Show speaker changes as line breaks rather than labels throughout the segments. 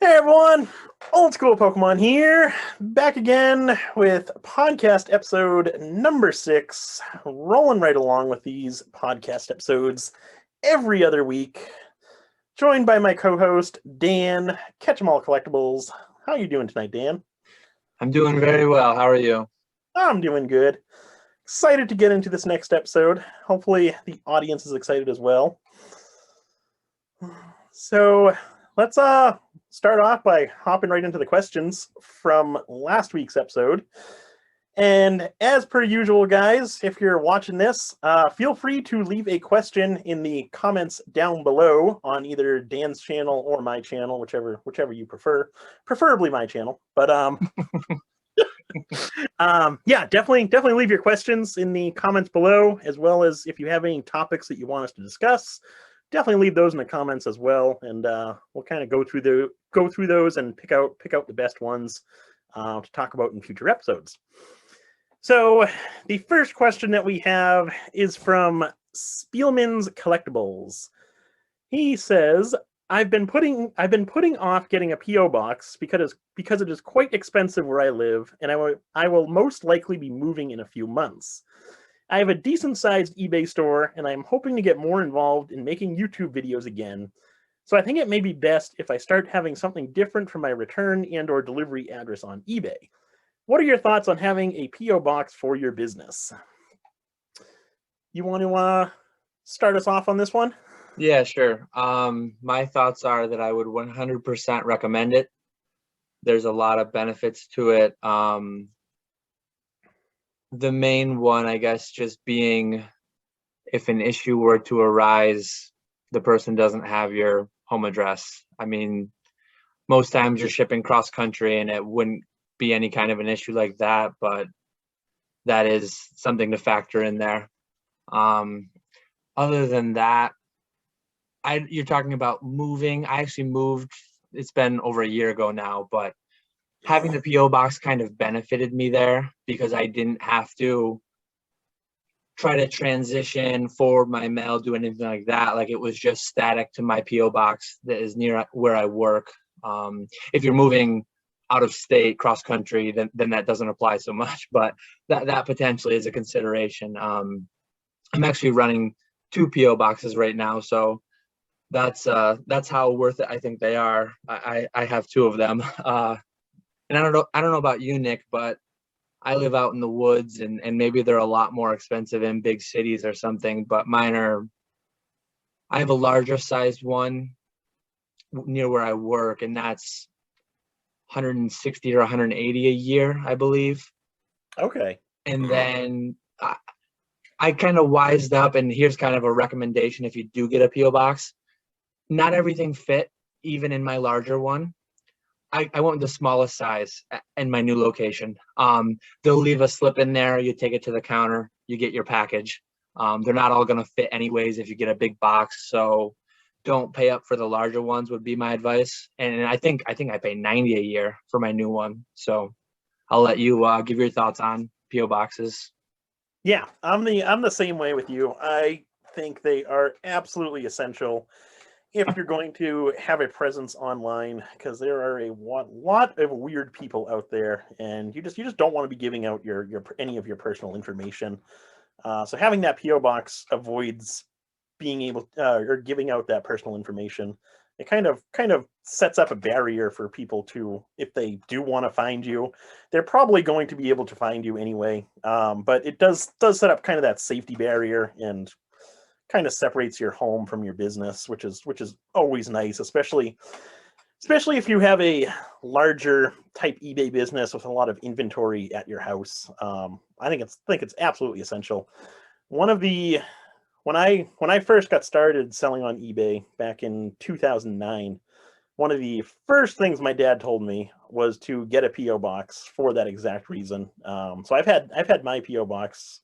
Hey everyone, Old School Pokemon here, back again with podcast episode number 6, rolling right along with these podcast episodes every other week, joined by my co-host, Dan, Catch 'em All Collectibles. How you doing tonight, Dan?
I'm doing very well. How are you?
I'm doing good. Excited to get into this next episode. Hopefully the audience is excited as well. So let's start off by hopping right into the questions from last week's episode. And as per usual, guys, if you're watching this, feel free to leave a question in the comments down below on either Dan's channel or my channel, whichever you prefer. Preferably my channel, but yeah, definitely leave your questions in the comments below, as well as if you have any topics that you want us to discuss. Definitely leave those in the comments as well, and we'll kind of go through those and pick out the best ones to talk about in future episodes. So the first question that we have is from Spielman's Collectibles. He says, I've been putting off getting a PO box because it is quite expensive where I live, and I will most likely be moving in a few months. I have a decent-sized eBay store, and I'm hoping to get more involved in making YouTube videos again. So I think it may be best if I start having something different for my return and or delivery address on eBay. What are your thoughts on having a PO box for your business? You want to start us off on this one?
Yeah, sure. My thoughts are that I would 100% recommend it. There's a lot of benefits to it. The main one, I guess, just being if an issue were to arise, the person doesn't have your home address. I mean, most times you're shipping cross country and it wouldn't be any kind of an issue like that, but that is something to factor in there. Other than that, you're talking about moving. I actually moved, it's been over a year ago now, but having the PO box kind of benefited me there because I didn't have to try to transition, forward my mail, do anything like that. Like, it was just static to my PO box that is near where I work. If you're moving out of state, cross country, then that doesn't apply so much, but that potentially is a consideration. I'm actually running 2 PO boxes right now, so that's how worth it I think they are. I have 2 of them. And I don't know about you, Nick, but I live out in the woods, and maybe they're a lot more expensive in big cities or something, but I have a larger sized one near where I work, and that's 160 or 180 a year, I believe.
Okay.
And then I kind of wised up, and here's kind of a recommendation if you do get a PO box. Not everything fit, even in my larger one. I went with the smallest size in my new location. They'll leave a slip in there. You take it to the counter. You get your package. They're not all going to fit anyways if you get a big box. So don't pay up for the larger ones would be my advice. And I think I pay $90 a year for my new one. So I'll let you give your thoughts on PO boxes.
Yeah, I'm the same way with you. I think they are absolutely essential if you're going to have a presence online, because there are a lot of weird people out there, and you just don't want to be giving out your any of your personal information. So having that PO box avoids being able or giving out that personal information. It kind of sets up a barrier for people to, if they do want to find you, they're probably going to be able to find you anyway. But it does set up kind of that safety barrier and kind of separates your home from your business, which is always nice, especially if you have a larger type eBay business with a lot of inventory at your house. I think it's absolutely essential. One of the when I first got started selling on eBay back in 2009, one of the first things my dad told me was to get a PO box for that exact reason. So I've had my PO box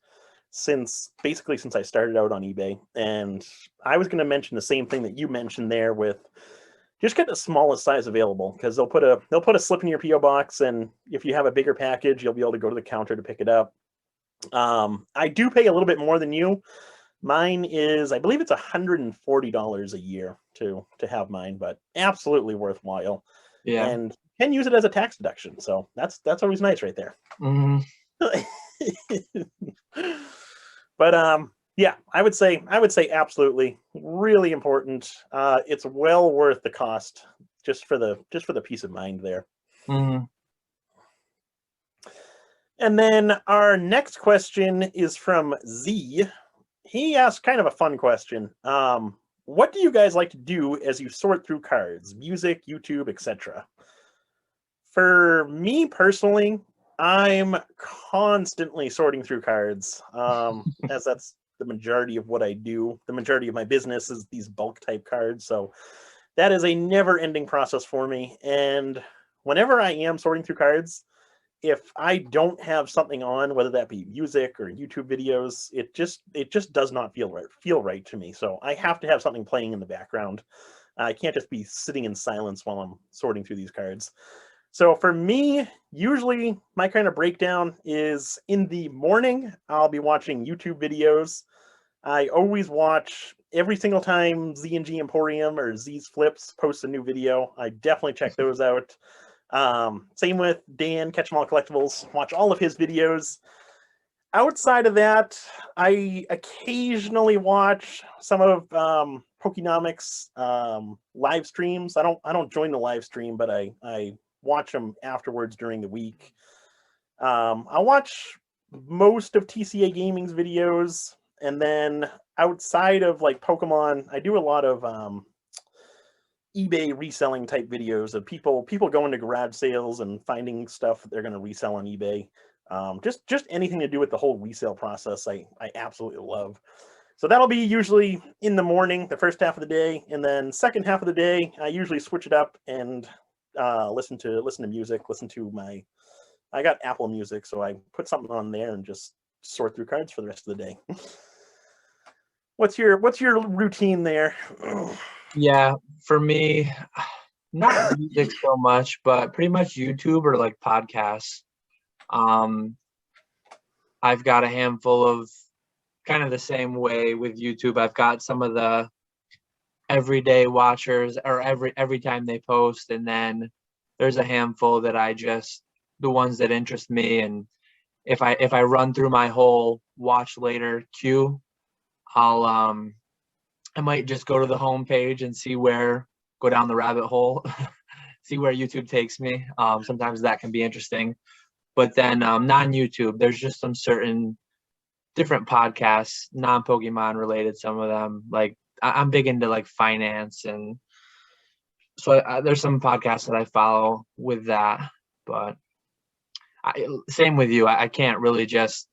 since I started out on eBay, and I was going to mention the same thing that you mentioned there with just get the smallest size available, because they'll put a slip in your PO box, and if you have a bigger package, you'll be able to go to the counter to pick it up. I do pay a little bit more than you. Mine is, I believe it's $140 a year to have mine, but absolutely worthwhile.
Yeah.
and can use it as a tax deduction. So that's always nice right there.
Mhm.
But yeah, I would say absolutely really important. It's well worth the cost just for the peace of mind there.
Mhm.
And then our next question is from Z. He asked kind of a fun question. What do you guys like to do as you sort through cards, music, YouTube, etc.? For me personally, I'm constantly sorting through cards, as that's the majority of what I do. The majority of my business is these bulk type cards, so that is a never-ending process for me. And whenever I am sorting through cards, if I don't have something on, whether that be music or YouTube videos, it just does not feel right to me. So I have to have something playing in the background. I can't just be sitting in silence while I'm sorting through these cards. So for me, usually my kind of breakdown is in the morning. I'll be watching YouTube videos. I always watch every single time Z&G Emporium or Z's Flips posts a new video. I definitely check those out. Same with Dan, Catch 'em All Collectibles. Watch all of his videos. Outside of that, I occasionally watch some of Pokenomics live streams. I don't join the live stream, but I watch them afterwards during the week. I'll watch most of TCA Gaming's videos, and then outside of like Pokemon, I do a lot of eBay reselling type videos of people going to garage sales and finding stuff that they're going to resell on eBay. Just anything to do with the whole resale process, I absolutely love. So that'll be usually in the morning, the first half of the day, and then second half of the day, I usually switch it up and listen to music. Listen to I got Apple Music, so I put something on there and just sort through cards for the rest of the day. What's your routine there?
Yeah, for me, not music so much, but pretty much YouTube or like podcasts. Um, I've got a handful of kind of the same way with YouTube. I've got some of the everyday watchers or every time they post, and then there's a handful that I just the ones that interest me. And if I run through my whole watch later queue, I'll I might just go to the home page and go down the rabbit hole, see where YouTube takes me. Sometimes that can be interesting. But then non-YouTube, there's just some certain different podcasts, non-Pokemon related, some of them. Like I'm big into like finance, and so there's some podcasts that I follow with that. But same with you. I can't really just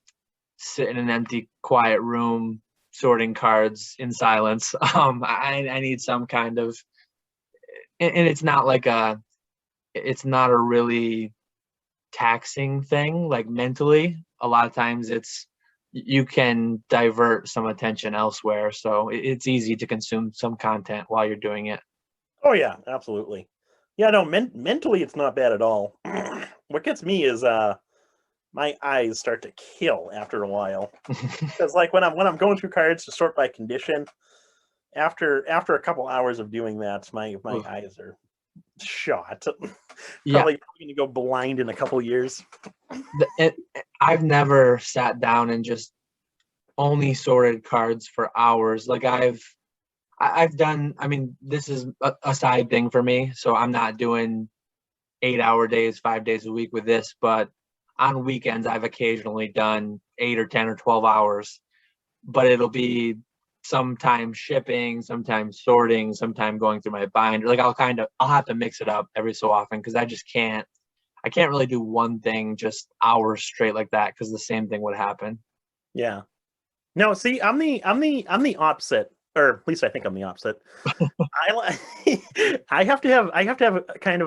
sit in an empty, quiet room sorting cards in silence. I need some kind of, and it's not a really taxing thing, like mentally. A lot of times you can divert some attention elsewhere, so it's easy to consume some content while you're doing it.
Oh yeah, absolutely. Yeah, no, mentally it's not bad at all. What gets me is my eyes start to kill after a while. Because like when I'm going through cards to sort by condition, after a couple hours of doing that, my eyes are shot.
Yeah,
Probably going to go blind in a couple years.
I've never sat down and just only sorted cards for hours. Like I've done, I mean, this is a side thing for me, so I'm not doing 8-hour days, 5 days a week with this, but on weekends, I've occasionally done 8 or 10 or 12 hours, but it'll be sometimes shipping, sometimes sorting, sometimes going through my binder. Like I'll have to mix it up every so often because I can't really do one thing just hours straight like that because the same thing would happen.
Yeah. No, see, I'm the opposite, or at least I think I'm the opposite. I have to have a kind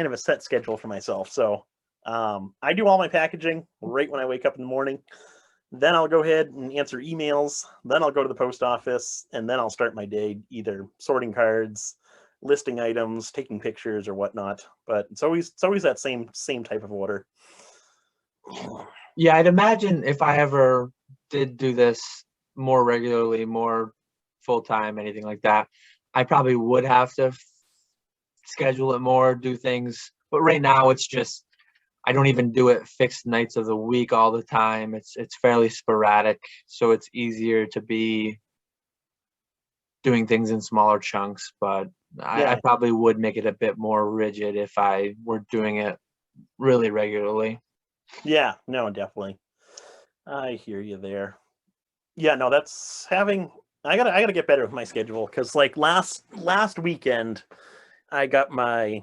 of a set schedule for myself. So I do all my packaging right when I wake up in the morning. Then I'll go ahead and answer emails. Then I'll go to the post office, and then I'll start my day either sorting cards, listing items, taking pictures, or whatnot. But it's always that same type of order.
Yeah, I'd imagine if I ever did do this more regularly, more full time, anything like that, I probably would have to schedule it more, do things. But right now it's just, I don't even do it fixed nights of the week all the time. It's fairly sporadic, so it's easier to be doing things in smaller chunks. But I
Yeah,
probably would make it a bit more rigid if I were doing it really regularly.
yeah, no, definitely. I hear you there. Yeah, no, that's having. I gotta get better with my schedule because like last weekend, I got my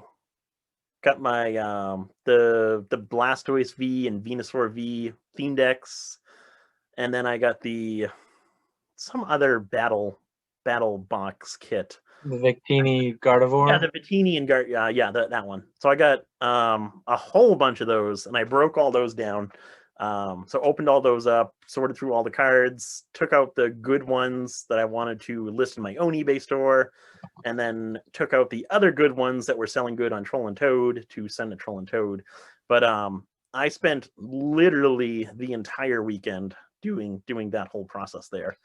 the Blastoise V and Venusaur V theme decks, and then I got the some other battle box kit.
The Victini
Yeah,
Gardevoir.
the Vitini and yeah, that one. So I got a whole bunch of those, and I broke all those down. So opened all those up, sorted through all the cards, took out the good ones that I wanted to list in my own eBay store, and then took out the other good ones that were selling good on Troll and Toad to send to Troll and Toad. But I spent literally the entire weekend doing that whole process there.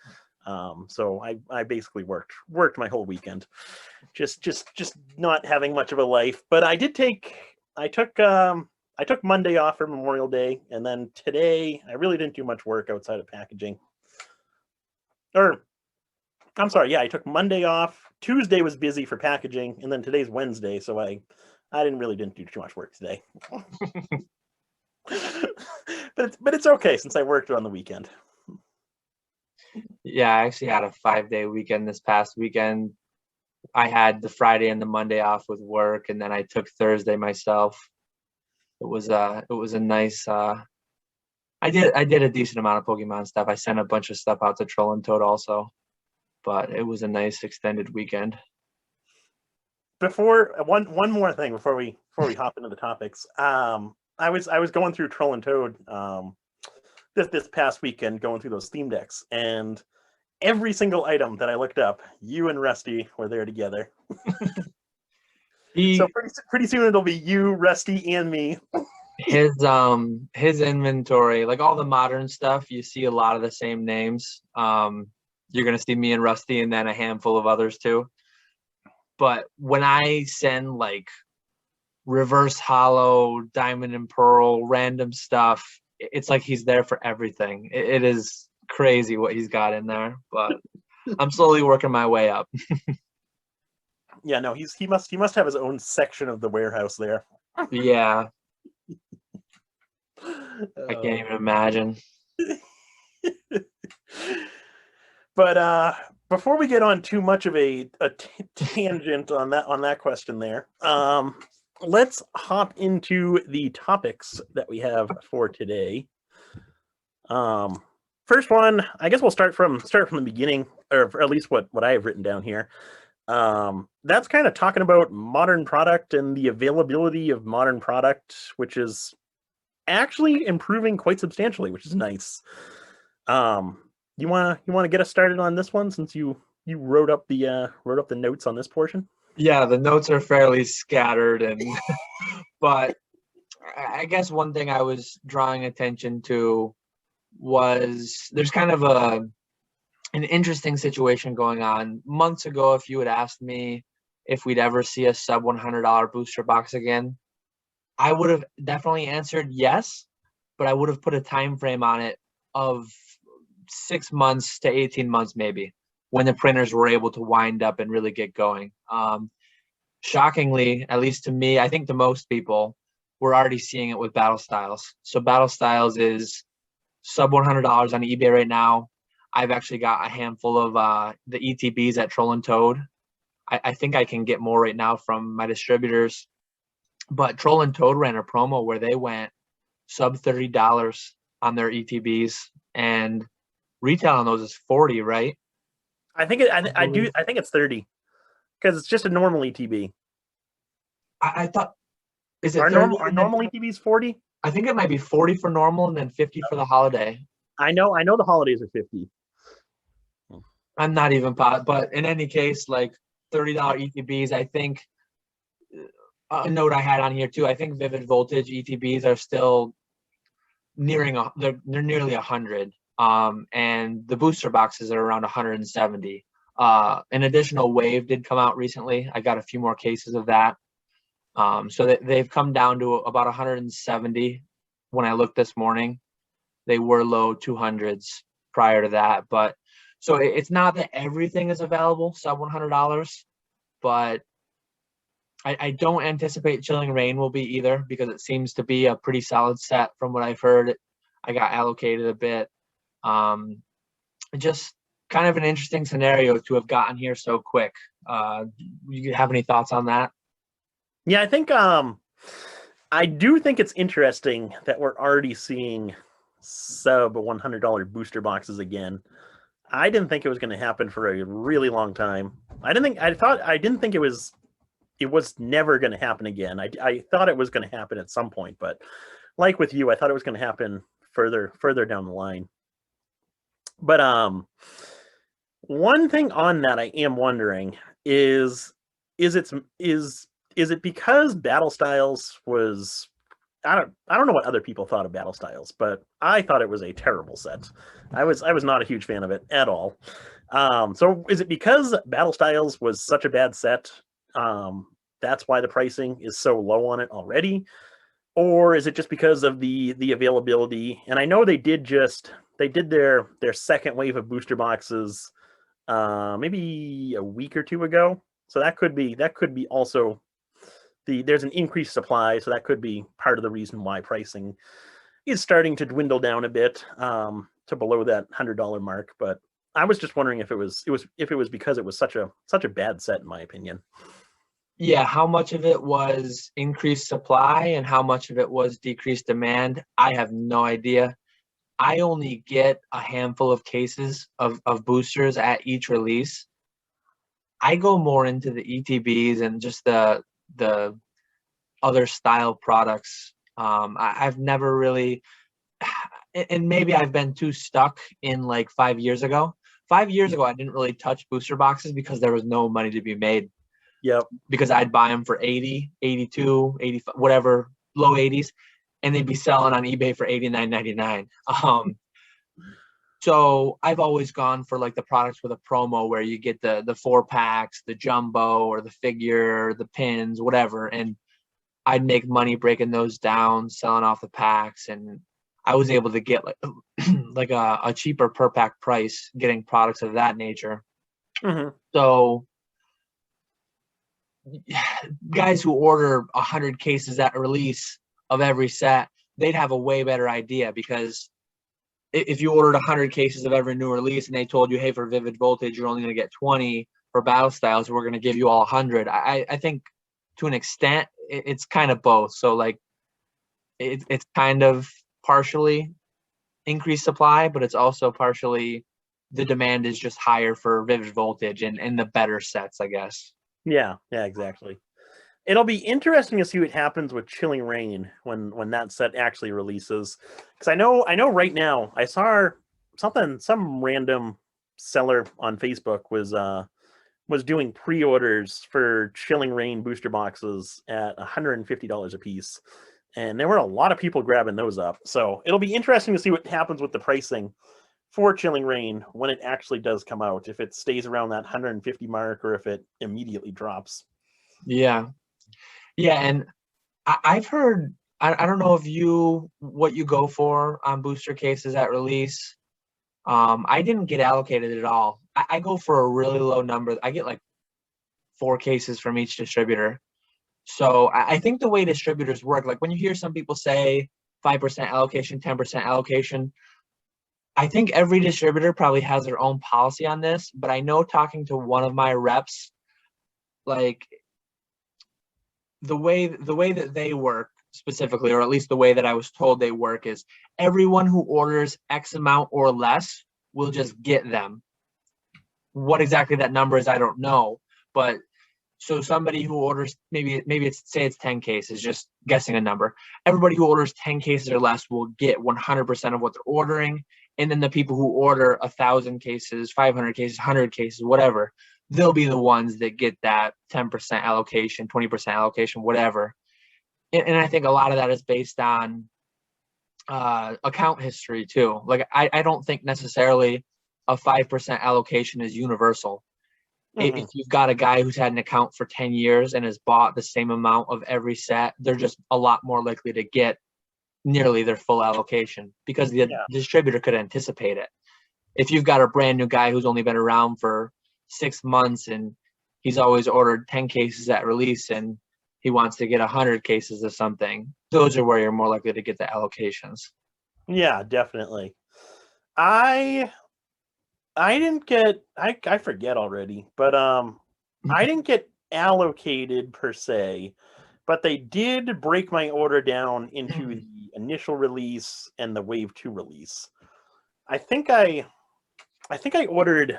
So I basically worked my whole weekend, just not having much of a life. But I took Monday off for Memorial Day, and then today I really didn't do much work outside of packaging. Or I'm sorry, yeah, I took Monday off. Tuesday was busy for packaging, and then today's Wednesday, so I didn't do too much work today. but it's okay since I worked on the weekend.
Yeah, I actually had a 5-day weekend this past weekend. I had the Friday and the Monday off with work, and then I took Thursday myself. It was a nice I did a decent amount of Pokemon stuff. I sent a bunch of stuff out to Troll and Toad also, but it was a nice extended weekend.
Before one more thing before we hop into the topics. I was going through Troll and Toad this past weekend, going through those theme decks, and every single item that I looked up, you and Rusty were there together. So
He
pretty soon it'll be you, Rusty, and me.
his inventory, like all the modern stuff, you see a lot of the same names. You're gonna see me and Rusty and then a handful of others too. But when I send like reverse hollow, diamond and pearl, random stuff, it's like he's there for everything. It is crazy what he's got in there, but I'm slowly working my way up.
Yeah, no, he must have his own section of the warehouse there.
Yeah, I can't even imagine.
But before we get on too much of a tangent on that question there, let's hop into the topics that we have for today. First one, I guess we'll start from the beginning, or at least what I have written down here. That's kind of talking about modern product and the availability of modern product, which is actually improving quite substantially, which is nice. You wanna get us started on this one since you wrote up the notes on this portion?
Yeah, the notes are fairly scattered, and but I guess one thing I was drawing attention to was there's kind of an interesting situation going on. Months ago, if you had asked me if we'd ever see a sub $100 booster box again, I would have definitely answered yes, but I would have put a time frame on it of 6 months to 18 months maybe, when the printers were able to wind up and really get going. Shockingly, at least to me, I think to most people, we're already seeing it with Battle Styles. So Battle Styles is sub $100 on eBay right now. I've actually got a handful of the ETBs at Troll and Toad. I think I can get more right now from my distributors. But Troll and Toad ran a promo where they went sub $30 on their ETBs, and retail on those is 40, right?
I think I think it's 30 because it's just a normal ETB.
I thought, is it
Our
30?
normal ETB is 40.
I think it might be 40 for normal and then 50 for the holiday.
I know the holidays are 50.
I'm not even pot, but in any case, like $30 ETBs, I think a note I had on here too. I think Vivid Voltage ETBs are still they're nearly 100. And the booster boxes are around 170. An additional wave did come out recently. I got a few more cases of that. So they've come down to about 170 when I looked this morning. They were low 200s prior to that, but so it's not that everything is available sub $100, but I don't anticipate Chilling Reign will be either, because it seems to be a pretty solid set from what I've heard. I got allocated a bit. Just kind of an interesting scenario to have gotten here so quick. You have any thoughts on that?
Yeah, I think I do think it's interesting that we're already seeing sub $100 booster boxes again. I didn't think it was going to happen for a really long time. I didn't think it was never going to happen again. I thought it was going to happen at some point, but like with you, I thought it was going to happen further down the line. But one thing on that I am wondering is it because Battle Styles was, I don't know what other people thought of Battle Styles, but I thought it was a terrible set. I was not a huge fan of it at all. So is it because Battle Styles was such a bad set? That's why the pricing is so low on it already, or is it just because of the availability? And I know they did their second wave of booster boxes maybe a week or two ago. So that could be also there's an increased supply, so that could be part of the reason why pricing is starting to dwindle down a bit to below that $100 mark. But I was just wondering if it was because it was such a bad set, in my opinion.
Yeah, how much of it was increased supply and how much of it was decreased demand, I have no idea. I only get a handful of cases of boosters at each release. I go more into the ETBs and just the other style products. I've never really, and maybe I've been too stuck in like 5 years ago. 5 years ago, I didn't really touch booster boxes because there was no money to be made.
Yep.
Because I'd buy them for 80, 82, 85, whatever, low 80s, and they'd be selling on eBay for $89.99. So I've always gone for like the products with a promo where you get the 4-packs, the jumbo or the figure, the pins, whatever. And I'd make money breaking those down, selling off the packs. And I was able to get like, like a cheaper per pack price getting products of that nature.
Mm-hmm.
So guys who order 100 cases at release of every set, they'd have a way better idea, because if you ordered 100 cases of every new release and they told you, hey, for Vivid Voltage, you're only going to get 20, for Battle Styles, we're going to give you all 100. I think to an extent, it's kind of both. So like it's kind of partially increased supply, but it's also partially the demand is just higher for Vivid Voltage and the better sets, I guess.
Yeah, exactly. It'll be interesting to see what happens with Chilling Reign when that set actually releases. Because I know right now I saw some random seller on Facebook was doing pre-orders for Chilling Reign booster boxes at $150 a piece, and there were a lot of people grabbing those up. So it'll be interesting to see what happens with the pricing for Chilling Reign when it actually does come out, if it stays around that 150 mark or if it immediately drops.
Yeah, and I've heard, I don't know what you go for on booster cases at release. I didn't get allocated at all. I go for a really low number. I get like 4 cases from each distributor. So I think the way distributors work, like when you hear some people say 5% allocation, 10% allocation, I think every distributor probably has their own policy on this, but I know talking to one of my reps, like the way that they work specifically, or at least the way that I was told they work, is everyone who orders X amount or less will just get them. What exactly that number is, I don't know. But so somebody who orders, maybe it's 10 cases, just guessing a number. Everybody who orders 10 cases or less will get 100% of what they're ordering. And then the people who order 1,000 cases, 500 cases, 100 cases, whatever, they'll be the ones that get that 10% allocation, 20% allocation, whatever. And I think a lot of that is based on account history too. Like I don't think necessarily a 5% allocation is universal. If you've got a guy who's had an account for 10 years and has bought the same amount of every set, they're just a lot more likely to get nearly their full allocation because the distributor could anticipate it. If you've got a brand new guy who's only been around for 6 months and he's always ordered 10 cases at release and he wants to get 100 cases of something, those are where you're more likely to get the allocations.
Yeah, definitely. I didn't get, I forget already, but I didn't get allocated per se, but they did break my order down into the initial release and the Wave 2 release. I think I ordered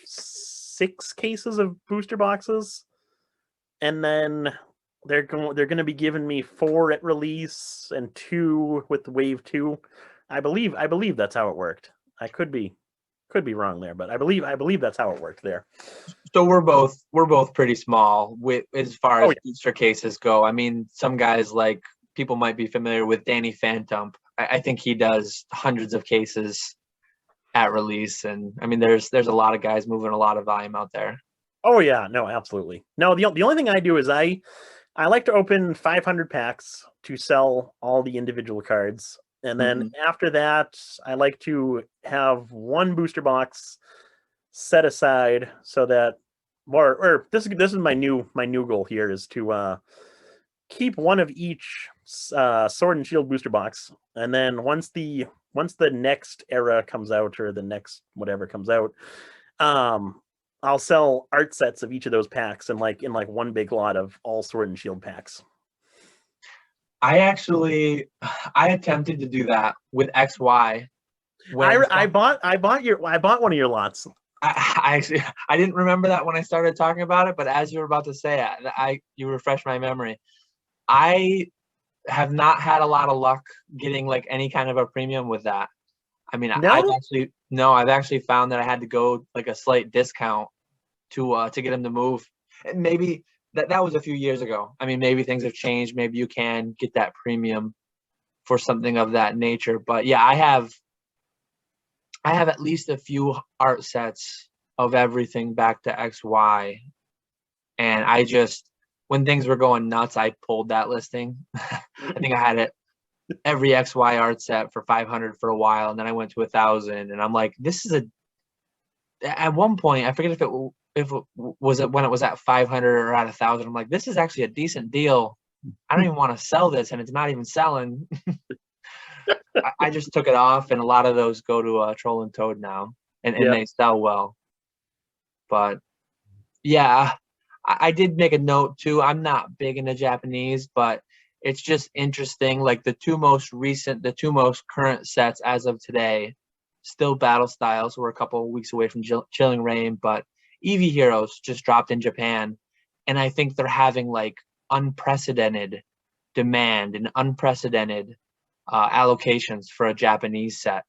6 cases of booster boxes, and then they're going to be giving me 4 at release and 2 with the Wave 2. I believe that's how it worked. I could be wrong there, but I believe that's how it worked there.
So we're both pretty small with as far as booster cases go. I mean, some guys, like, people might be familiar with Danny Phantom. I think he does hundreds of cases at release, and I mean, there's a lot of guys moving a lot of volume out there.
Oh yeah, no, absolutely. No, the only thing I do is I like to open 500 packs to sell all the individual cards. And then after that, I like to have 1 booster box set aside so that this is my new goal here is to keep 1 of each Sword and Shield booster box. And then once the next era comes out, or the next whatever comes out, I'll sell art sets of each of those packs in like 1 big lot of all Sword and Shield packs.
I attempted to do that with XY.
I bought one of your lots.
I didn't remember that when I started talking about it, but as you were about to say it, you refreshed my memory. I have not had a lot of luck getting like any kind of a premium with that. I mean, no? I've actually found that I had to go like a slight discount to get him to move. And maybe that was a few years ago. I mean, maybe things have changed. Maybe you can get that premium for something of that nature. But yeah, I have at least a few art sets of everything back to XY. And I just, when things were going nuts, I pulled that listing. I think I had it every XY art set for 500 for a while, and then I went to 1,000, and I'm like, this is at one point, I forget if it was when it was at 500 or at 1,000. I'm like, this is actually a decent deal. I don't even want to sell this, and it's not even selling. I just took it off, and a lot of those go to Troll and Toad now, and they sell well. But yeah, I did make a note too. I'm not big into Japanese, but it's just interesting. Like the two most current sets as of today, still Battle Styles. We're a couple of weeks away from Chilling Reign, but Eevee Heroes just dropped in Japan, and I think they're having like unprecedented demand and unprecedented allocations for a Japanese set.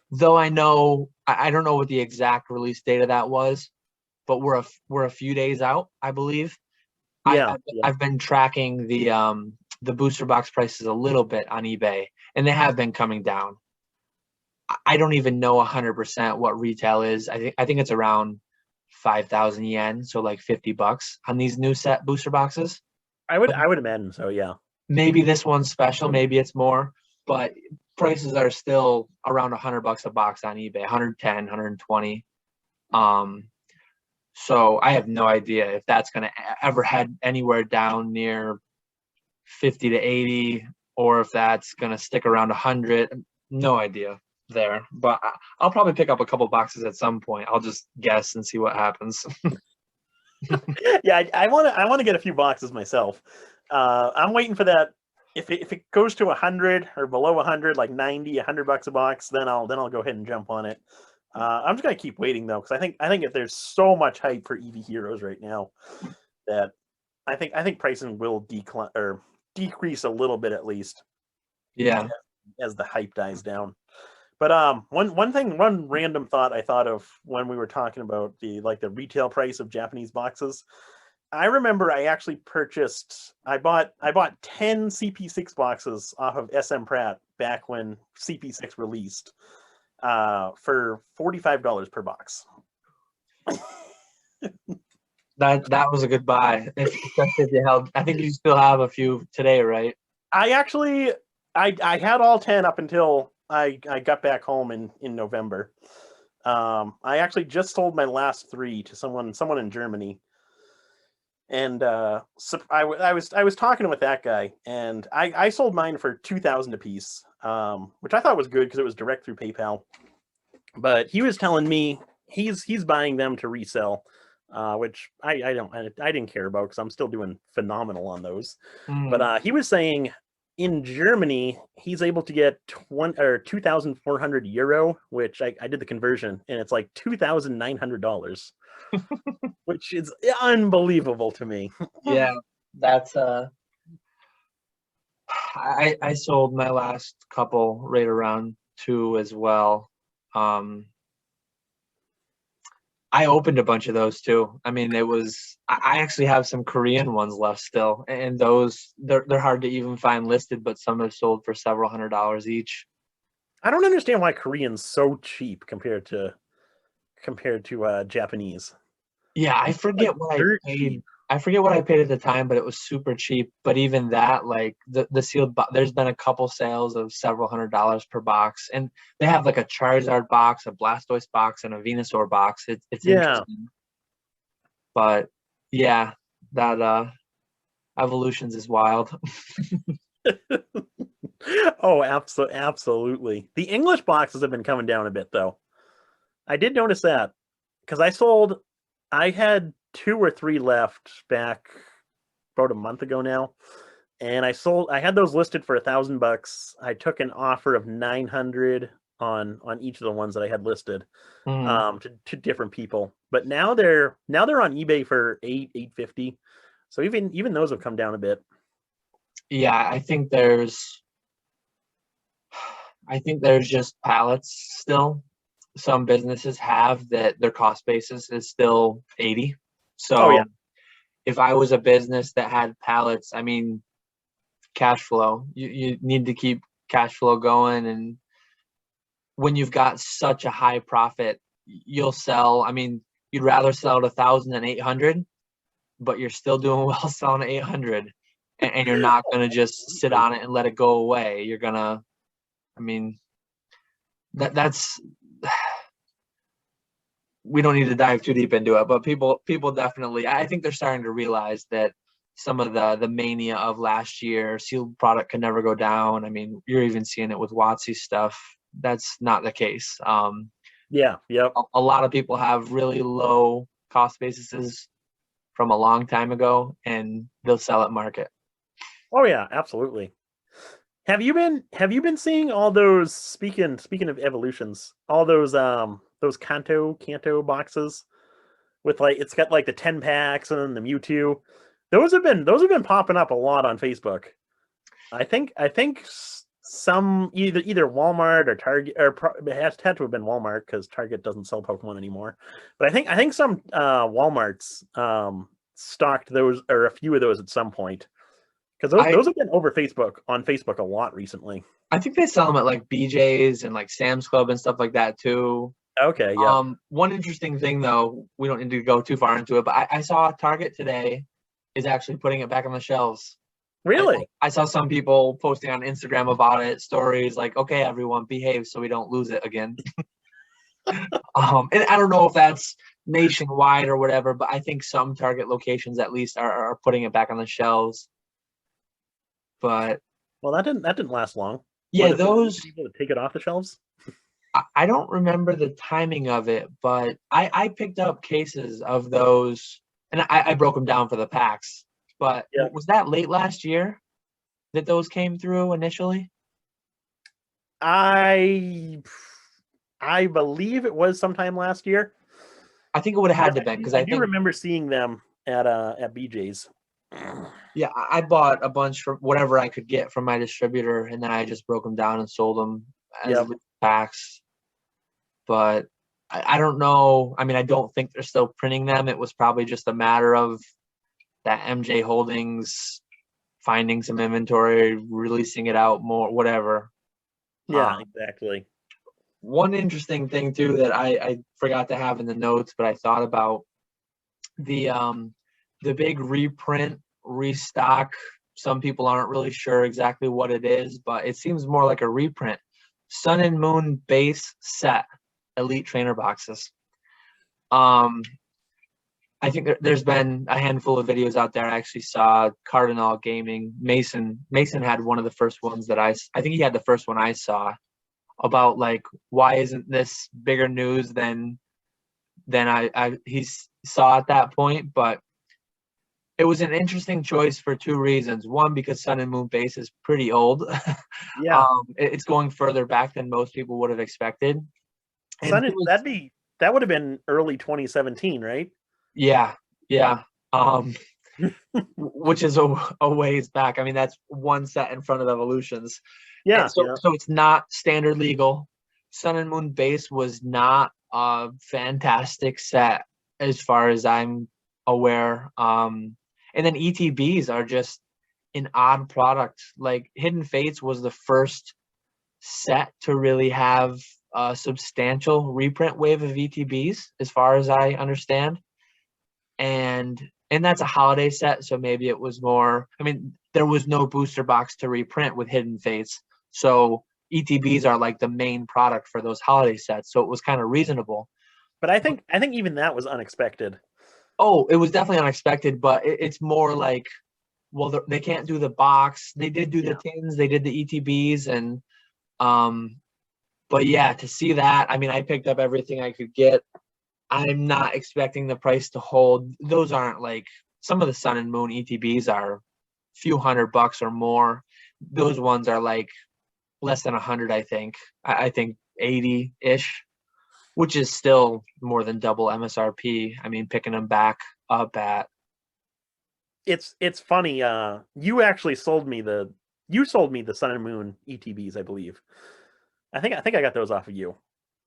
Though I don't know what the exact release date of that was, but we're a few days out, I believe. I've been tracking the booster box prices a little bit on eBay, and they have been coming down. I don't even know 100% what retail is. I think it's around 5,000 yen, so like $50 on these new set booster boxes.
I would imagine so, yeah.
Maybe this one's special, maybe it's more, but prices are still around $100 a box on eBay, 110, 120. So I have no idea if that's going to ever head anywhere down near 50 to 80, or if that's going to stick around 100. No idea there, but I'll probably pick up a couple boxes at some point. I'll just guess and see what happens.
Yeah, I want to get a few boxes myself. I'm waiting for that. If it goes to 100 or below 100, like 90, $100 a box, then I'll go ahead and jump on it. I'm just gonna keep waiting though, because I think if there's so much hype for Eevee Heroes right now, that I think pricing will decline or decrease a little bit at least.
Yeah,
as the hype dies down. But one random thought I thought of when we were talking about the retail price of Japanese boxes. I remember I actually I bought 10 CP6 boxes off of SM Pratt back when CP6 released for $45 per box.
That was a good buy. Especially if you held. I think you still have a few today, right?
I actually, I had all 10 up until I got back home in November. I actually just sold my last 3 to someone in Germany, and so I was talking with that guy, and I sold mine for 2,000 a piece, which I thought was good because it was direct through PayPal. But he was telling me he's buying them to resell, which I didn't care about because I'm still doing phenomenal on those. But he was saying in Germany he's able to get 2,400 euro, which I did the conversion, and it's like $2,900, which is unbelievable to me.
Yeah, that's I sold my last couple right around 2 as well. I opened a bunch of those too. I mean, I actually have some Korean ones left still, and those they're hard to even find listed, but some have sold for several $100s each.
I don't understand why Korean's so cheap compared to Japanese.
Yeah, I
It's like
forget what I
dirt
paid.
cheap.
I forget what I paid at the time, but it was super cheap. But even that, like the sealed box, there's been a couple sales of several $100s per box, and they have like a Charizard box, a Blastoise box, and a Venusaur box. It's
Yeah.
interesting, but yeah, that Evolutions is wild.
Oh, absolutely. The English boxes have been coming down a bit, though. I did notice that because I had 2 or 3 left back about a month ago now, and I had those listed for $1,000. I took an offer of 900 on each of the ones that I had listed,
Mm.
to different people. But now they're on eBay for 850. So even those have come down a bit.
Yeah, I think there's just pallets still. Some businesses have that their cost basis is still 80.
Oh yeah,
So if I was a business that had pallets, I mean, cash flow, you need to keep cash flow going. And when you've got such a high profit, you'll sell. I mean, you'd rather sell at 1,000 than 800, but you're still doing well selling at 800. And you're not going to just sit on it and let it go away. You're going to, I mean, that's we don't need to dive too deep into it, but people definitely, I think they're starting to realize that some of the mania of last year, sealed product can never go down. I mean, you're even seeing it with WotC stuff. That's not the case.
yeah, yep.
A lot of people have really low cost bases from a long time ago, and they'll sell at market.
Oh yeah, absolutely. Have you been seeing all those, speaking of evolutions, all those Kanto boxes with, like, it's got like the 10 packs and the Mewtwo. Those have been popping up a lot on Facebook. I think some either Walmart or Target, or it had to have been Walmart because Target doesn't sell Pokemon anymore. But I think some Walmarts stocked those, or a few of those at some point, because those
I
those have been over on Facebook a lot recently.
I think they sell them at like BJ's and like Sam's Club and stuff like that too.
Okay, yep.
One interesting thing though, we don't need to go too far into it, but I saw Target today is actually putting it back on the shelves.
Really?
I saw some people posting on Instagram about it, stories like, okay, everyone behave so we don't lose it again. And I don't know if that's nationwide or whatever, but I think some Target locations at least are putting it back on the shelves. But
Well, that didn't last long.
yeah,
Was it for
those
people to take it off the shelves?
I don't remember the timing of it, but I picked up cases of those and I broke them down for the packs. But
Yeah.
was that late last year that those came through initially?
I I believe it was sometime last year.
I think it would have had
Because
to
I
been
do,
because
I
I
do
think
remember seeing them at BJ's.
yeah, I bought a bunch from whatever I could get from my distributor, and then I just broke them down and sold them as
Yep.
loose packs. But I don't know. I mean, I don't think they're still printing them. It was probably just a matter of that MJ Holdings finding some inventory, releasing it out more, whatever.
Yeah,
Um,
exactly.
One interesting thing too that I forgot to have in the notes, but I thought about the big reprint, restock. Some people aren't really sure exactly what it is, but it seems more like a reprint. Sun and Moon base set Elite Trainer boxes. Um, I think there's been a handful of videos out there. I actually saw Cardinal Gaming. Mason had one of the first ones that I think he had the first one I saw about like why isn't this bigger news than he saw at that point. But it was an interesting choice for two reasons. One, because Sun and Moon base is pretty old.
Yeah,
It's going further back than most people would have expected. And two,
that would have been early 2017, right?
yeah, yeah. Which is a ways back. I mean, that's one set in front of Evolutions.
Yeah,
And so
yeah.
so it's not standard legal. Sun and Moon base was not a fantastic set as far as I'm aware. And then ETBs are just an odd product. Like Hidden Fates was the first set to really have a substantial reprint wave of ETBs, as far as I understand. And that's a holiday set, so maybe it was more. I mean, there was no booster box to reprint with Hidden Fates, so ETBs are like the main product for those holiday sets, so it was kind of reasonable.
But I think even that was unexpected.
Oh, it was definitely unexpected, but it's more like, well, they can't do the box. They did do the
Yeah.
tins, they did the ETBs, and um, but yeah, to see that, I mean, I picked up everything I could get. I'm not expecting the price to hold. Those aren't like some of the Sun and Moon ETBs are a few $100 or more. Those ones are like less than 100, I think. I think 80-ish, which is still more than double MSRP. I mean, picking them back up at.
It's funny. You sold me the Sun and Moon ETBs, I believe. I think I got those off of you.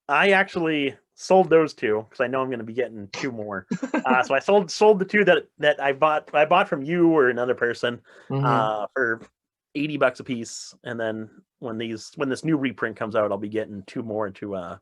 I actually sold those two because I know I'm going to be getting two more. So I sold the two that I bought from you or another person
Mhm.
for $80 a piece, and then when this new reprint comes out, I'll be getting two more to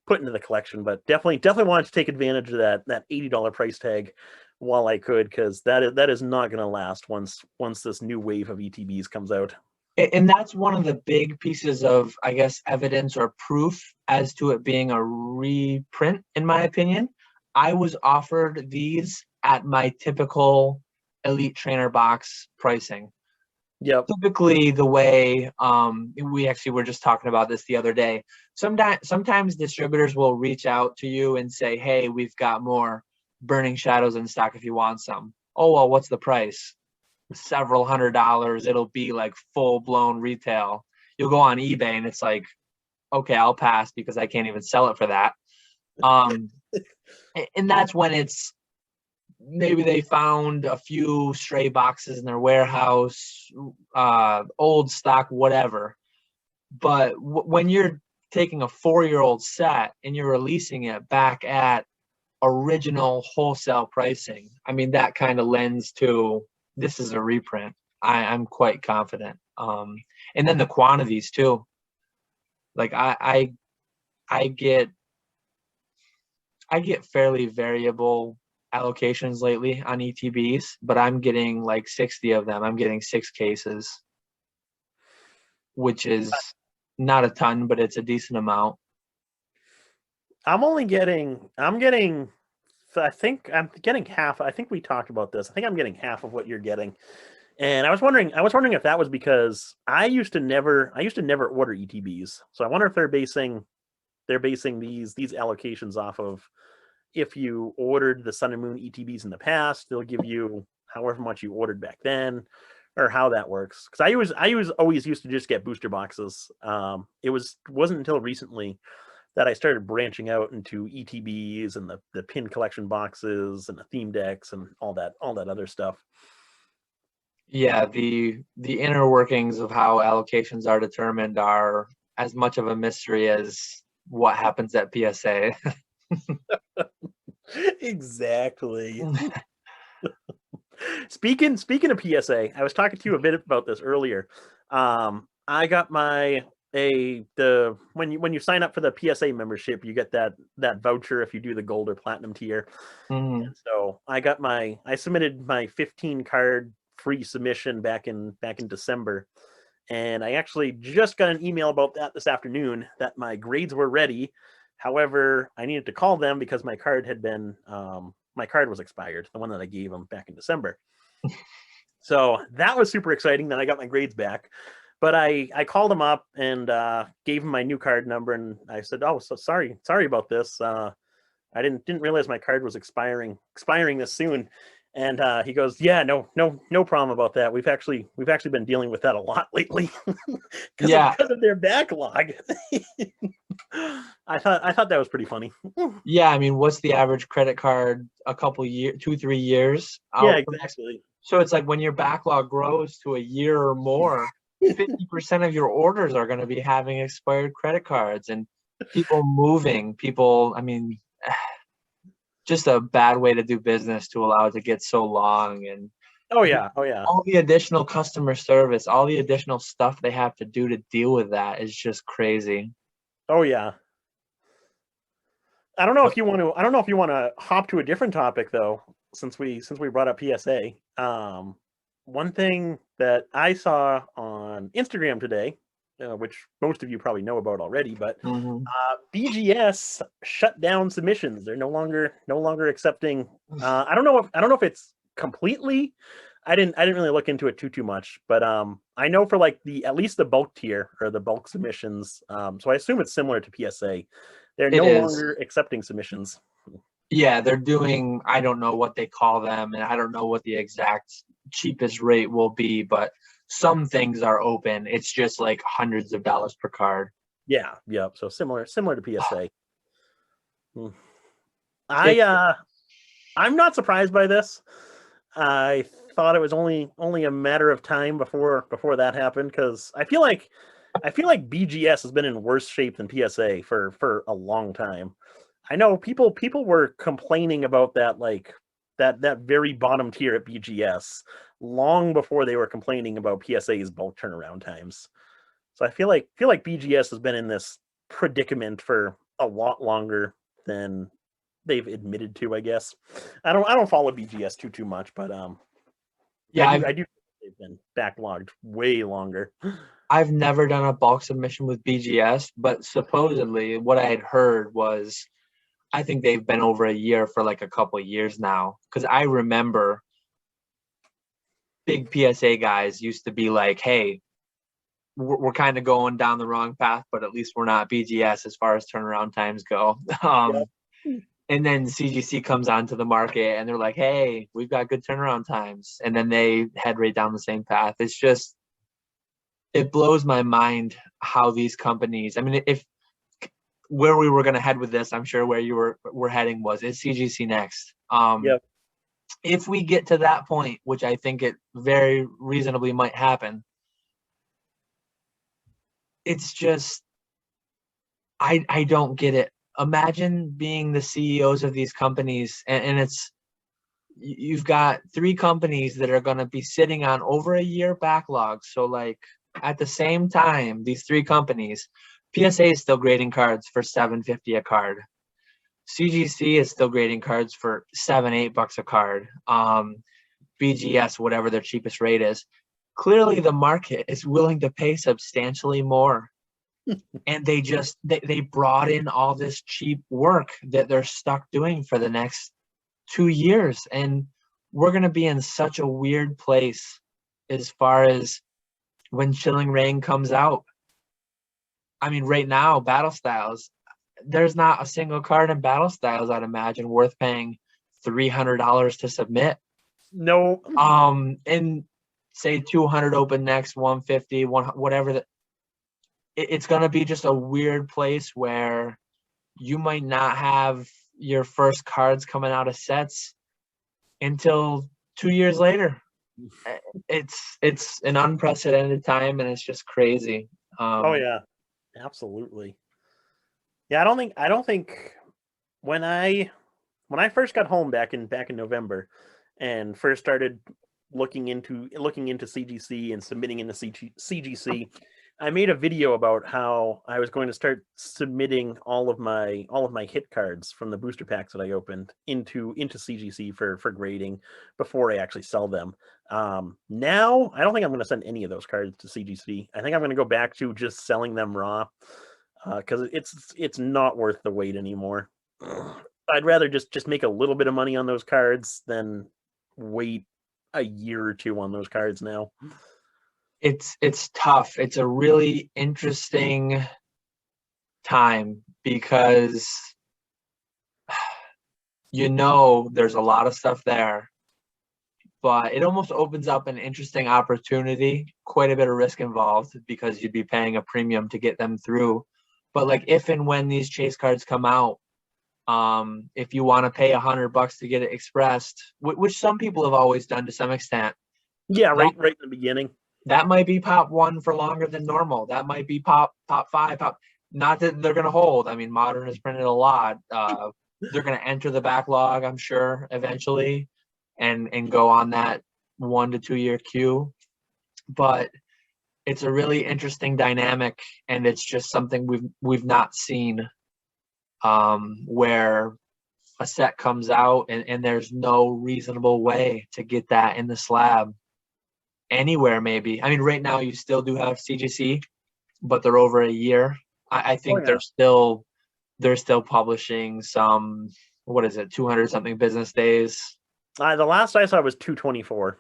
put into the collection. But definitely wanted to take advantage of that $80 price tag while I could, because that is not going to last once this new wave of ETBs comes out.
And that's one of the big pieces of, I guess, evidence or proof as to it being a reprint, in my opinion. I was offered these at my typical Elite Trainer box pricing.
Yep.
Typically, the way we actually were just talking about this the other day. Sometimes distributors will reach out to you and say, "Hey, we've got more Burning Shadows in stock if you want some." Oh well, what's the price? Several $100s. It'll be like full blown retail. You'll go on eBay and it's like, okay, I'll pass because I can't even sell it for that. Um, and that's when it's maybe they found a few stray boxes in their warehouse, old stock, whatever. But when you're taking a 4-year-old set and you're releasing it back at original wholesale pricing, I mean, that kind of lends to this is a reprint. I'm quite confident. And then the quantities too. Like I get fairly variable allocations lately on ETBs, but I'm getting like 60 of them. I'm getting 6 cases, which is not a ton, but it's a decent amount.
I'm getting I think I'm getting half. I think we talked about this. I think I'm getting half of what you're getting. And I was wondering if that was because I used to never order ETBs. So I wonder if they're basing these allocations off of, if you ordered the Sun and Moon ETBs in the past, they'll give you however much you ordered back then, or how that works. Because I always used to just get booster boxes. Wasn't until recently that I started branching out into ETBs and the pin collection boxes and the theme decks and all that other stuff.
Yeah, the inner workings of how allocations are determined are as much of a mystery as what happens at PSA.
Exactly. Speaking of PSA, I was talking to you a bit about this earlier. I got my when you sign up for the PSA membership, you get that voucher if you do the gold or platinum tier.
Mhm.
And so I submitted my 15 card free submission back in December, and I actually just got an email about that this afternoon that my grades were ready. However, I needed to call them because my card was expired, the one that I gave them back in December. So that was super exciting that I got my grades back. But I called them up and gave them my new card number, and I said, "Oh, so sorry about this. I didn't realize my card was expiring this soon." And he goes, "Yeah, no problem about that. We've actually been dealing with that a lot lately
Yeah,
because of their backlog." I thought that was pretty funny.
yeah. I mean, what's the average credit card? A couple years, 2, 3 years
Yeah,
out from next.
exactly.
So it's like when your backlog grows to a year or more, 50% of your orders are going to be having expired credit cards and people moving. People, I mean, just a bad way to do business to allow it to get so long and
Oh yeah, oh yeah,
all the additional customer service, all the additional stuff they have to do to deal with that is just crazy.
oh yeah. I don't know
But
if you want to. I don't know if you want to hop to a different topic though, since we brought up PSA. One thing that I saw on Instagram today, which most of you probably know about already, but
mhm.
BGS shut down submissions. They're no longer accepting. I don't know if it's completely. I didn't really look into it too much, but I know for like the at least the bulk tier or the bulk submissions. So I assume it's similar to PSA. They're
It
no
is.
longer accepting submissions.
Yeah, they're doing, I don't know what they call them, and I don't know what the exact cheapest rate will be, but some things are open. It's just like hundreds of dollars per card.
Yeah, yeah. So similar to PSA. Hmm. I
It,
I'm not surprised by this. I thought it was only a matter of time before that happened because I feel like BGS has been in worse shape than PSA for a long time. I know people were complaining about that that very bottom tier at BGS long before they were complaining about PSA's bulk turnaround times. So I feel like BGS has been in this predicament for a lot longer than they've admitted to, I guess. I don't follow BGS too much, but I
yeah,
do I do think they've been backlogged way longer.
I've never done a bulk submission with BGS, but supposedly what I had heard was I think they've been over a year for like a couple of years now. Because I remember big PSA guys used to be like, hey, we're kind of going down the wrong path, but at least we're not BGS as far as turnaround times go.
Yeah.
And then CGC comes onto the market and they're like, hey, we've got good turnaround times. And then they head right down the same path. It's just, it blows my mind how these companies, I mean, if where we were going to head with this, I'm sure where we're heading was, is CGC next?
Yep.
If we get to that point, which I think it very reasonably might happen, it's just I don't get it. Imagine being the CEOs of these companies, and it's you've got three companies that are going to be sitting on over a year backlog. So like at the same time, these three companies, PSA is still grading cards for $7.50 a card. CGC is still grading cards for $7-8 a card. BGS, whatever their cheapest rate is. Clearly, the market is willing to pay substantially more, and they brought in all this cheap work that they're stuck doing for the next 2 years, and we're gonna be in such a weird place as far as when Chilling Reign comes out. I mean, right now, Battle Styles, there's not a single card in Battle Styles I'd imagine worth paying $300 to submit.
No.
And say 200 open next, 150, whatever. It's going to be just a weird place where you might not have your first cards coming out of sets until 2 years later. It's an unprecedented time, and it's just crazy.
Oh yeah. Absolutely. Yeah, I don't think when I first got home back in November and first started looking into CGC and submitting into CGC, I made a video about how I was going to start submitting all of my hit cards from the booster packs that I opened into CGC for grading before I actually sell them. Now I don't think I'm going to send any of those cards to CGC. I think I'm going to go back to just selling them raw because it's not worth the wait anymore. I'd rather just make a little bit of money on those cards than wait a year or two on those cards now.
It's tough. It's a really interesting time because there's a lot of stuff there, but it almost opens up an interesting opportunity, quite a bit of risk involved because you'd be paying a premium to get them through. But like if and when these chase cards come out, if you want to pay $100 to get it expressed, which some people have always done to some extent.
Yeah, right in the beginning.
That might be pop 1 for longer than normal. That might be pop 5, not that they're going to hold. I mean, Modern has printed a lot. They're going to enter the backlog, I'm sure, eventually, and go on that 1 to 2 year queue. But it's a really interesting dynamic, and it's just something we've not seen, where a set comes out and there's no reasonable way to get that in the slab anywhere. Maybe, I mean, right now you still do have CGC, but they're over a year. I think they're still publishing some, what is it, 200 something business days.
The last I saw was 224.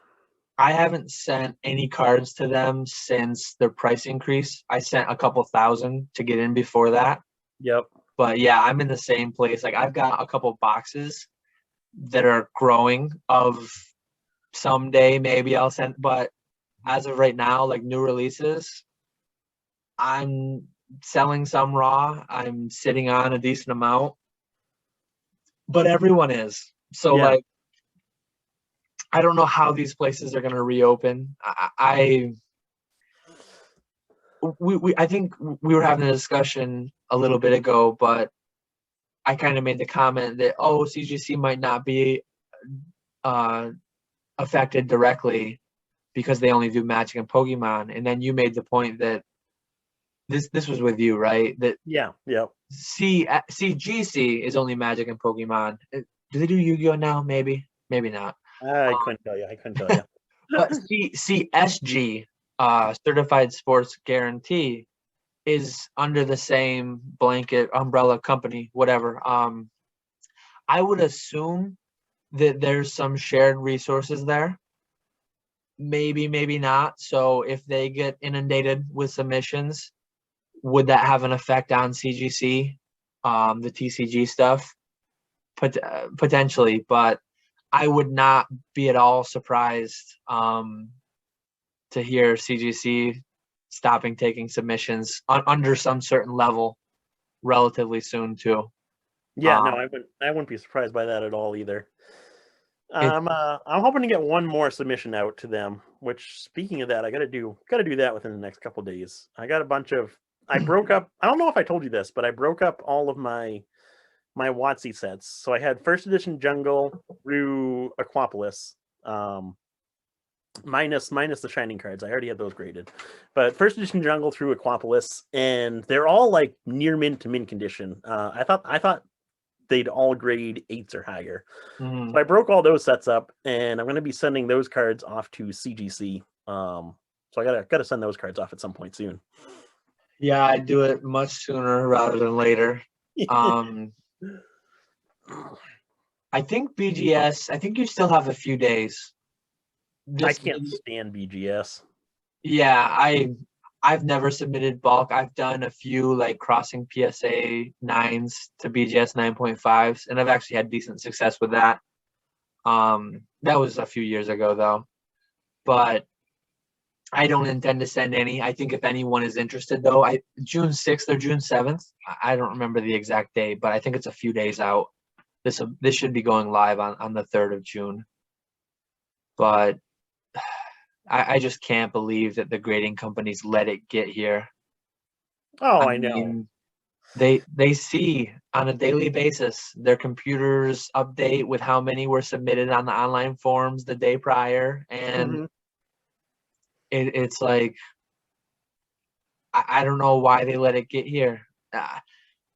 I haven't sent any cards to them since their price increase. I sent a couple thousand to get in before that.
Yep.
But yeah, I'm in the same place. Like I've got a couple boxes that are growing of someday maybe I'll send, but as of right now, like new releases, I'm selling some raw. I'm sitting on a decent amount, but everyone is. So
Yeah.
like, I don't know how these places are going to reopen. I think we were having a discussion a little bit ago, but I kind of made the comment that, CGC might not be affected directly because they only do Magic and Pokemon. And then you made the point that this was with you, right? That
Yeah.
CGC is only Magic and Pokemon. Do they do Yu-Gi-Oh now? Maybe not.
I couldn't tell you.
But CSG, Certified Sports Guarantee, is under the same blanket umbrella company, whatever. I would assume that there's some shared resources there. Maybe not. So if they get inundated with submissions, would that have an effect on CGC, the TCG stuff? Potentially, but I would not be at all surprised to hear CGC stopping taking submissions under some certain level relatively soon too.
Yeah, no, I wouldn't be surprised by that at all either. I'm hoping to get one more submission out to them. Which, speaking of that, I gotta do that within the next couple of days. I got a bunch of. I broke up. I don't know if I told you this, but I broke up all of my WotC sets. So I had first edition Jungle through Aquapolis, minus the Shining cards. I already had those graded, but first edition Jungle through Aquapolis, and they're all like near mint to mint condition. I thought they'd all grade 8s or higher.
Mm-hmm.
So I broke all those sets up, and I'm going to be sending those cards off to CGC. So I gotta send those cards off at some point soon.
Yeah, I'd do it much sooner rather than later. I think BGS. I think you still have a few days.
I can't stand BGS.
Yeah, I've never submitted bulk. I've done a few like crossing PSA 9s to BGS 9.5s, and I've actually had decent success with that. That was a few years ago though, but I don't intend to send any. I think if anyone is interested though, June 6th or June 7th, I don't remember the exact date, but I think it's a few days out. This should be going live on the 3rd of June. But I just can't believe that the grading companies let it get here.
Oh, I know.
Mean, they see on a daily basis their computers update with how many were submitted on the online forums the day prior, and it's like I don't know why they let it get here.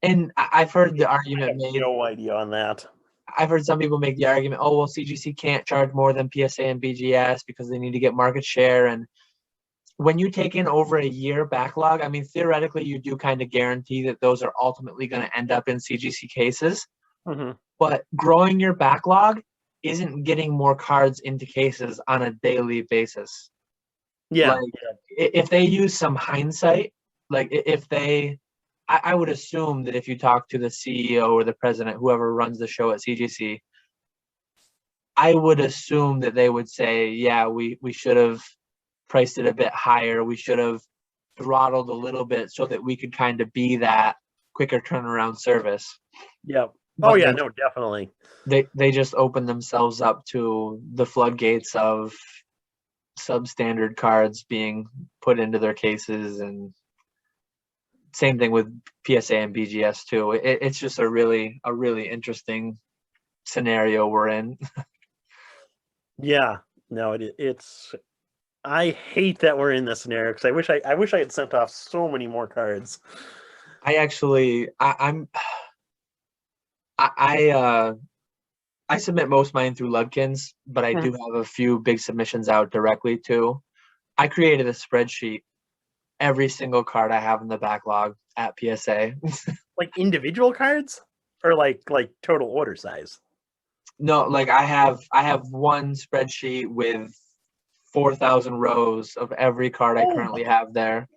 And I've heard the
I
argument
have
made.
no idea on that.
I've heard some people make the argument, oh, well, CGC can't charge more than PSA and BGS because they need to get market share. And when you take in over a year backlog, I mean, theoretically, you do kind of guarantee that those are ultimately going to end up in CGC cases.
Mm-hmm.
But growing your backlog isn't getting more cards into cases on a daily basis.
Yeah.
Like, if they use some hindsight, like if they, I would assume that if you talk to the CEO or the president, whoever runs the show at CGC, I would assume that they would say, yeah, we should have priced it a bit higher. We should have throttled a little bit so that we could kind of be that quicker turnaround service.
Yeah.
But
Yeah, no, definitely.
They just opened themselves up to the floodgates of substandard cards being put into their cases, and same thing with PSA and BGS too. It's just a really interesting scenario we're in.
Yeah. No, it's. I hate that we're in this scenario because I wish I had sent off so many more cards.
I submit most of mine through Lubkins, but I do have a few big submissions out directly too. I created a spreadsheet, every single card I have in the backlog at PSA.
Like individual cards or like total order size?
No, like I have one spreadsheet with 4,000 rows of every card I currently have there.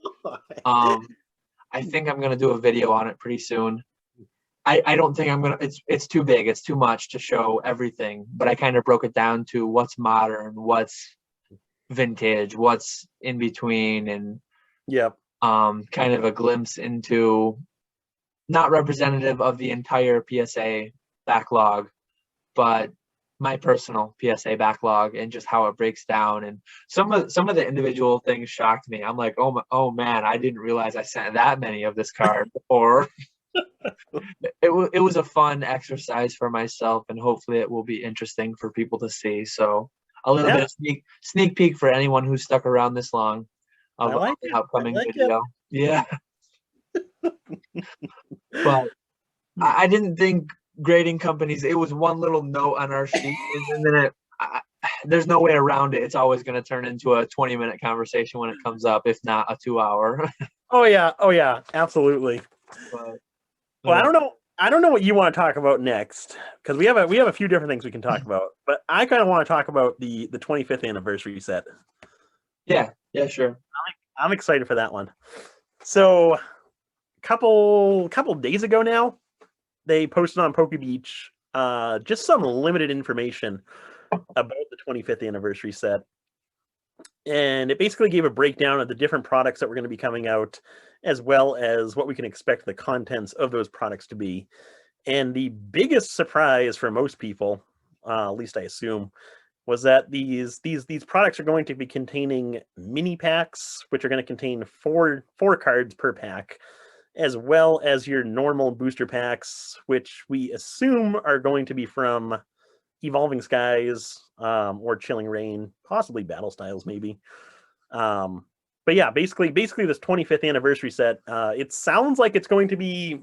I think I'm gonna do a video on it pretty soon. I don't think I'm gonna. It's too big. It's too much to show everything. But I kind of broke it down to what's modern, what's vintage, what's in between, and kind of a glimpse into, not representative of the entire PSA backlog, but my personal PSA backlog and just how it breaks down. And some of the individual things shocked me. I'm like, oh man, I didn't realize I sent that many of this card. Or it was a fun exercise for myself, and hopefully it will be interesting for people to see. So a little bit of sneak peek for anyone who's stuck around this long of the upcoming video. Yeah. But I didn't think grading companies, it was one little note on our sheet, and then there's no way around it. It's always going to turn into a 20-minute conversation when it comes up, if not a 2-hour.
Oh yeah, absolutely.
But,
well, I don't know what you want to talk about next, because we have a few different things we can talk about. But I kind of want to talk about the 25th anniversary set.
Yeah, sure.
I'm excited for that one. So, couple days ago now, they posted on PokeBeach just some limited information about the 25th anniversary set. And it basically gave a breakdown of the different products that were going to be coming out, as well as what we can expect the contents of those products to be. And the biggest surprise for most people, at least I assume, was that these products are going to be containing mini packs, which are going to contain four cards per pack, as well as your normal booster packs, which we assume are going to be from Evolving Skies, or Chilling Reign, possibly Battle Styles, maybe. But yeah, basically this 25th anniversary set, it sounds like it's going to be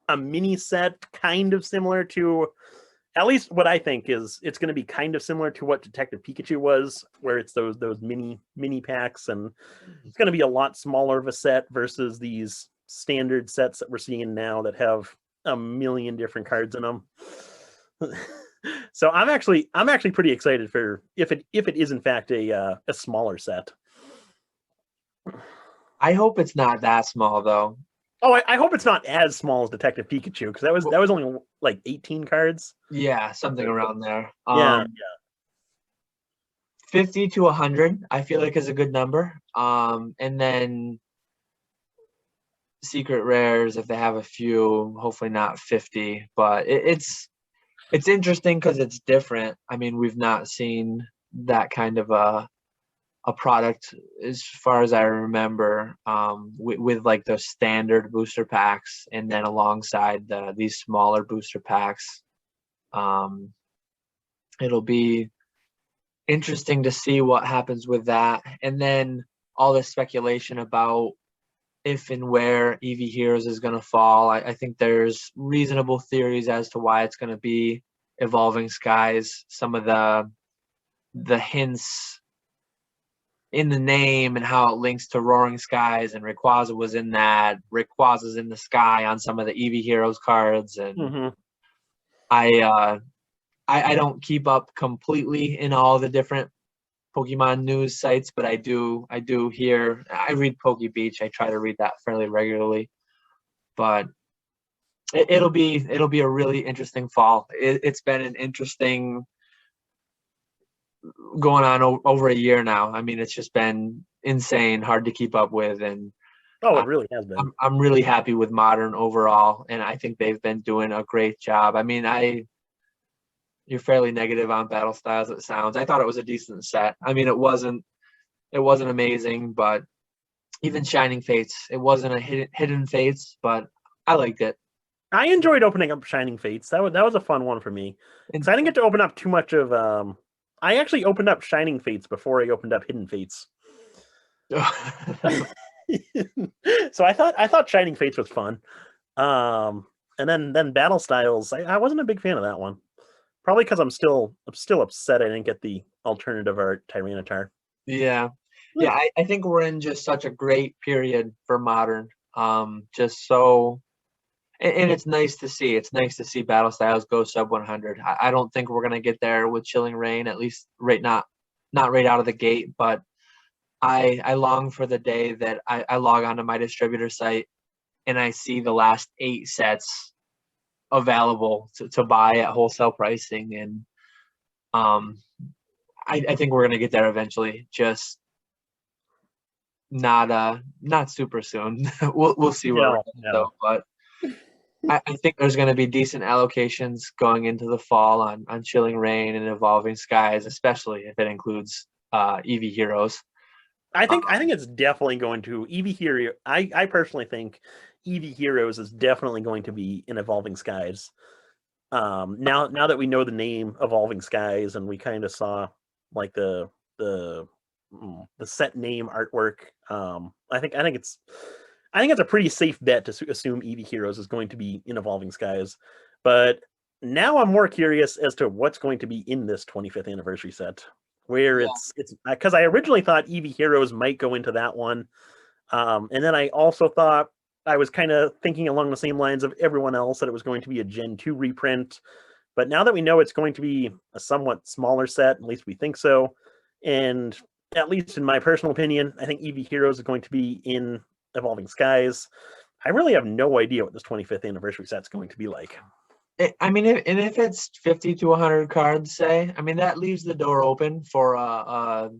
a mini set, kind of similar to, at least what I think is, it's going to be kind of similar to what Detective Pikachu was, where it's those mini packs, and it's going to be a lot smaller of a set versus these standard sets that we're seeing now that have a million different cards in them. So I'm actually pretty excited for if it is in fact a smaller set.
I hope it's not that small though.
Oh, I hope it's not as small as Detective Pikachu, because that was only like 18 cards.
Yeah, something around there.
Yeah.
50 to 100, I feel like, is a good number. And then secret rares, if they have a few, hopefully not 50. But it's interesting because it's different. I mean, we've not seen that kind of a product as far as I remember, with like those standard booster packs, and then alongside these smaller booster packs. It'll be interesting to see what happens with that. And then all this speculation about if and where Eevee Heroes is going to fall. I think there's reasonable theories as to why it's going to be Evolving Skies. Some of the hints in the name and how it links to Roaring Skies, and Rayquaza was in that. Rayquaza's in the sky on some of the Eevee Heroes cards, and
Mm-hmm.
I don't keep up completely in all the different Pokemon news sites, but I do hear. I read Poke Beach. I try to read that fairly regularly, but it'll be a really interesting fall. It's been an interesting going on over a year now. I mean, it's just been insane, hard to keep up with, and
Oh, it really has been.
I'm really happy with Modern overall, and I think they've been doing a great job. I mean, you're fairly negative on Battle Styles, it sounds. I thought it was a decent set. I mean, it wasn't amazing, but even Shining Fates, it wasn't a hidden Fates, but I liked it.
I enjoyed opening up Shining Fates. That was a fun one for me. Because I didn't get to open up too much of I actually opened up Shining Fates before I opened up Hidden Fates. So I thought Shining Fates was fun. And then Battle Styles, I wasn't a big fan of that one. Probably because I'm still upset I didn't get the alternative art Tyranitar.
Yeah. I think we're in just such a great period for Modern. Just so, and it's nice to see. It's nice to see Battle Styles go sub 100. I don't think we're gonna get there with Chilling Reign, at least not right out of the gate. But I long for the day that I log onto my distributor site and I see the last 8 sets available to buy at wholesale pricing, and I think we're gonna get there eventually. Just not super soon. we'll see where we're at, though. But I think there's going to be decent allocations going into the fall on Chilling Reign and Evolving Skies, especially if it includes Eevee Heroes.
I think it's definitely going to Eevee Hero. I personally think Eevee Heroes is definitely going to be in Evolving Skies. Now that we know the name Evolving Skies and we kind of saw like the set name artwork, I think it's a pretty safe bet to assume Eevee Heroes is going to be in Evolving Skies. But now I'm more curious as to what's going to be in this 25th anniversary set, where it's because I originally thought Eevee Heroes might go into that one, and then I also thought I was kind of thinking along the same lines of everyone else that it was going to be a Gen 2 reprint. But now that we know it's going to be a somewhat smaller set, at least we think so, and at least in my personal opinion, I think Eevee Heroes is going to be in Evolving Skies. I really have no idea what this 25th anniversary set's going to be like.
I mean, if it's 50 to 100 cards, say, I mean, that leaves the door open for a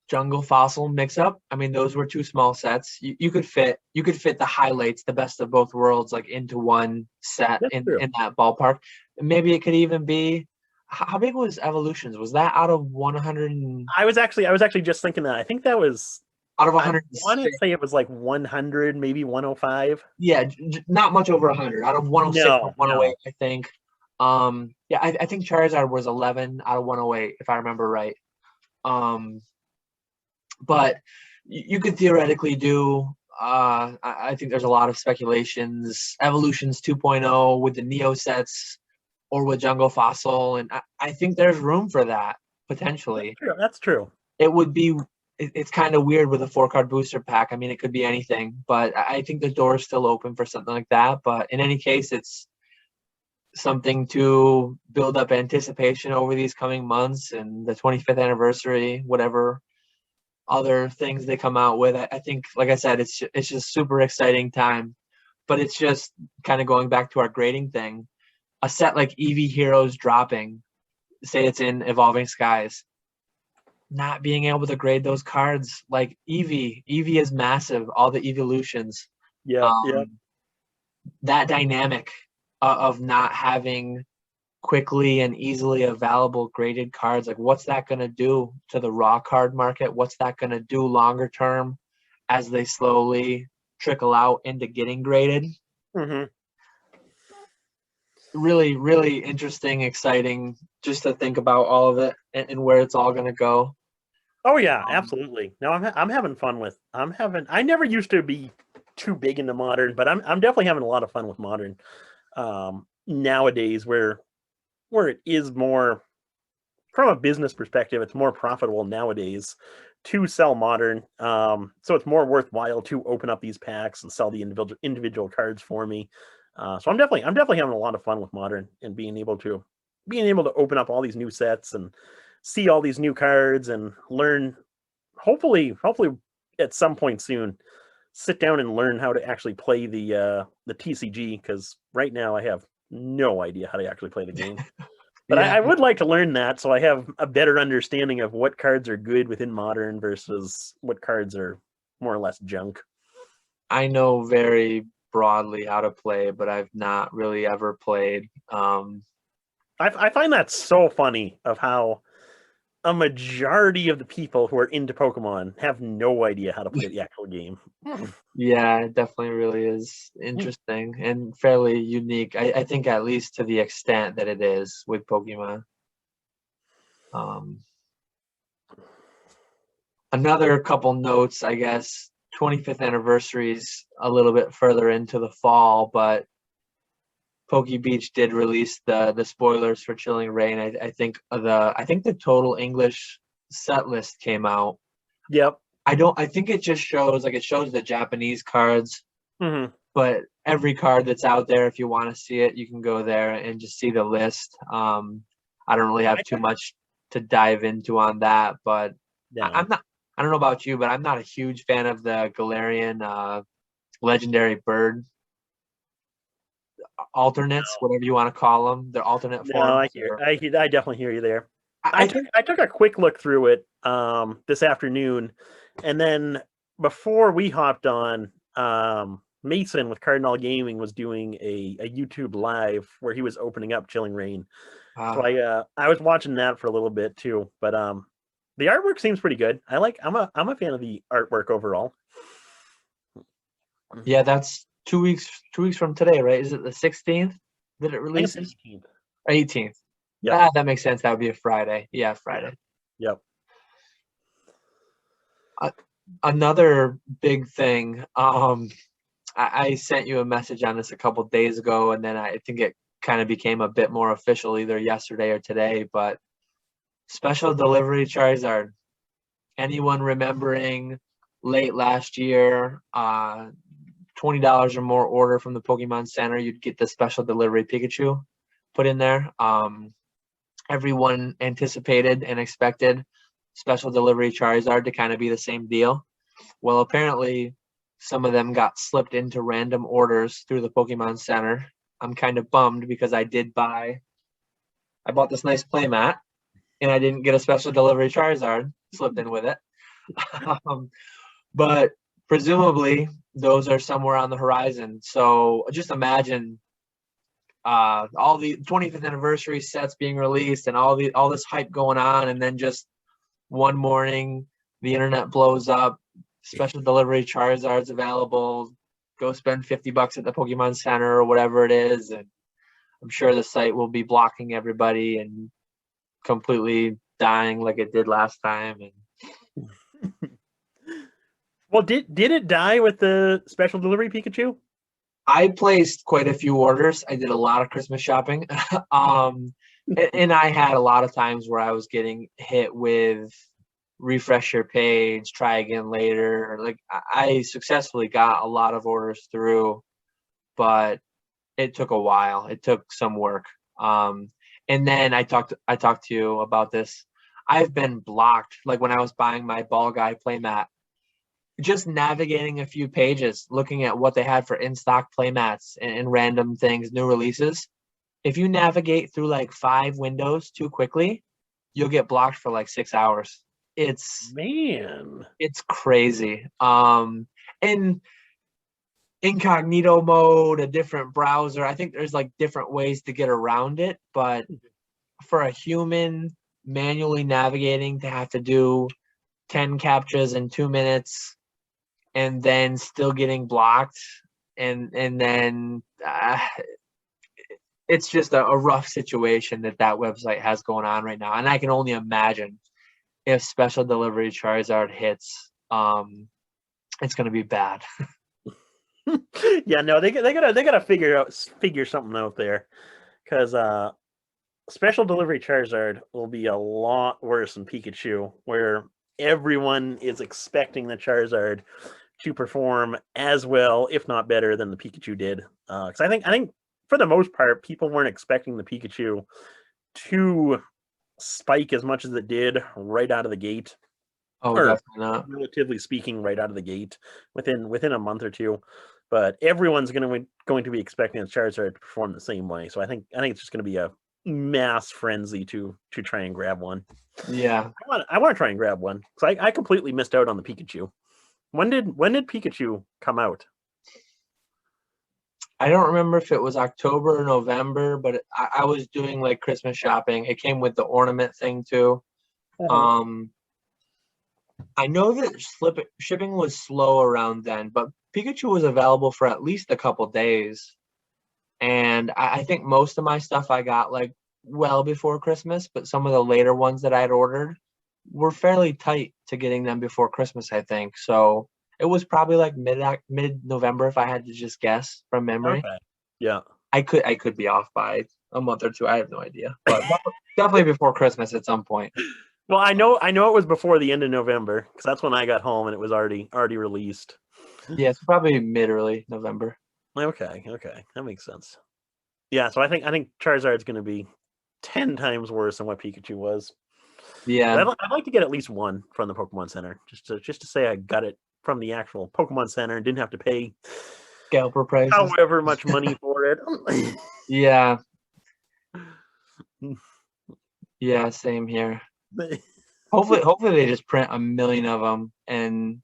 Jungle Fossil mix-up. I mean, those were 2 small sets. You could fit the highlights, the best of both worlds, like into one set in that ballpark. Maybe it could even be. How big was Evolutions? Was that out of 100?
I was actually just thinking that. I think that was
out of 100.
I want to say it was like 100, maybe 105.
Yeah, not much over 100. Out of 106 or 108, I think. I think Charizard was 11 out of 108, if I remember right. But you could theoretically do. I think there's a lot of speculations. Evolutions 2.0 with the Neo sets, or with Jungle Fossil, and I think there's room for that potentially.
That's true.
It would be. It's kind of weird with a 4-card booster pack. I mean, it could be anything, but I think the door is still open for something like that. But in any case, it's something to build up anticipation over these coming months and the 25th anniversary, whatever other things they come out with. I think, like I said, it's just super exciting time. But it's just kind of going back to our grading thing. A set like Eevee Heroes dropping, say it's in Evolving Skies, not being able to grade those cards like Eevee is massive, all the evolutions. That dynamic of not having quickly and easily available graded cards, like what's that going to do to the raw card market? What's that going to do longer term as they slowly trickle out into getting graded?
Mm-hmm.
Really, really interesting, exciting, just to think about all of it and where it's all going to go.
Oh yeah,
Um,
absolutely. No, I'm having fun with. I never used to be too big into modern, but I'm definitely having a lot of fun with modern nowadays, where it is more from a business perspective, it's more profitable nowadays to sell modern. So it's more worthwhile to open up these packs and sell the individual cards for me. So I'm definitely having a lot of fun with modern and being able to open up all these new sets and see all these new cards and learn. Hopefully, at some point soon, sit down and learn how to actually play the TCG, because right now I have no idea how to actually play the game. But
yeah,
I would like to learn that so I have a better understanding of what cards are good within modern versus what cards are more or less junk.
I know very broadly how to play, but I've not really ever played.
I find that so funny of how a majority of the people who are into Pokemon have no idea how to play the actual game.
Yeah, it definitely really is interesting and fairly unique. I think at least to the extent that it is with Pokemon. Um, Another couple notes, I guess. 25th anniversary's a little bit further into the fall, but Poke Beach did release the spoilers for Chilling Reign. I think the total English set list came out.
Yep.
I think it just shows like it shows the Japanese cards,
Hmm.
but every card that's out there, if you want to see it, you can go there and just see the list. I don't really have
I
too
took
much to dive into on that, but I'm
no.
not. I don't know about you, but I'm not a huge fan of the Galarian legendary bird alternates, whatever you want to call them. They're alternate
No,
forms. Or
I definitely hear you there. I
I
took
think
I took a quick look through it this afternoon, and then before we hopped on, Mason with Cardinal Gaming was doing a YouTube live where he was opening up Chilling Reign. So
uh,
I was watching that for a little bit too, but the artwork seems pretty good. I'm a fan of the artwork overall. I
yeah, that's 2 weeks. 2 weeks from today, right? Is it the 16th that it
think it's the
releases?
18th.
18th.
Yep.
That makes sense. That would be a Friday. Yeah,
Yeah.
Friday.
Yep.
Uh, Another big thing. I sent you a message on this a couple days ago, and then I think it kind of became a bit more official either yesterday or today. But special delivery Charizard. Anyone remembering late last year, $20 or more order from the Pokemon Center, you'd get the special delivery Pikachu put in there. Everyone anticipated and expected special delivery Charizard to kind of be the same deal. Well, apparently, some of them got slipped into random orders through the Pokemon Center. I'm kind of bummed because I bought this nice playmat and I didn't get a special delivery Charizard slipped in with it. um, but presumably those are somewhere on the horizon. So just imagine all the 25th anniversary sets being released and all this hype going on, and then just one morning the internet blows up. Special delivery Charizard's available. Go spend $50 at the Pokemon Center or whatever it is, and I'm sure the site will be blocking everybody and completely dying like it did last time. And
Well, did it die with the special delivery Pikachu?
I placed quite a few orders. I did a lot of Christmas shopping. And I had a lot of times where I was getting hit with refresh your page, try again later. Like I successfully got a lot of orders through, but it took a while. It took some work. And then I talked to you about this. I've been blocked. Like when I was buying my ball guy playmat, just navigating a few pages, looking at what they had for in stock playmats and random things, new releases. If you navigate through like 5 windows too quickly, you'll get blocked for like 6 hours. It's
Man.
it's crazy. In incognito mode, a different browser. I think there's like different ways to get around it, but for a human manually navigating to have to do 10 captures in 2 minutes and then still getting blocked and then it's just a rough situation that website has going on right now, and I can only imagine if special delivery Charizard hits, it's gonna be bad.
Yeah, no, they gotta figure something out there, because special delivery Charizard will be a lot worse than Pikachu, where everyone is expecting the Charizard to perform as well, if not better, than the Pikachu did. Because I think for the most part, people weren't expecting the Pikachu to spike as much as it did right out of the gate,
Oh,
or
definitely not.
relatively speaking, right out of the gate within a month or two. But everyone's going to be expecting the Charizard to perform the same way. So I think it's just going to be a mass frenzy to try and grab one.
Yeah.
I want to try and grab one, because I completely missed out on the Pikachu. When did Pikachu come out?
I don't remember if it was October or November, but I was doing like Christmas shopping. It came with the ornament thing too. Um, I know that shipping was slow around then, but Pikachu was available for at least a couple days. And I think most of my stuff I got like well before Christmas, but some of the later ones that I had ordered were fairly tight to getting them before Christmas, I think. So it was probably like mid November if I had to just guess from memory.
Okay. Yeah.
I could be off by a month or two. I have no idea, but definitely before Christmas at some point.
Well, I know it was before the end of November, because that's when I got home and it was already released.
Yeah, it's probably early November.
Okay, that makes sense. Yeah, so I think Charizard's going to be 10 times worse than what Pikachu was.
Yeah,
I'd like to get at least one from the Pokemon Center, just to say I got it from the actual Pokemon Center and didn't have to pay
scalper prices.
however much money for it.
Yeah. Yeah, same here. Hopefully they just print 1 million of them and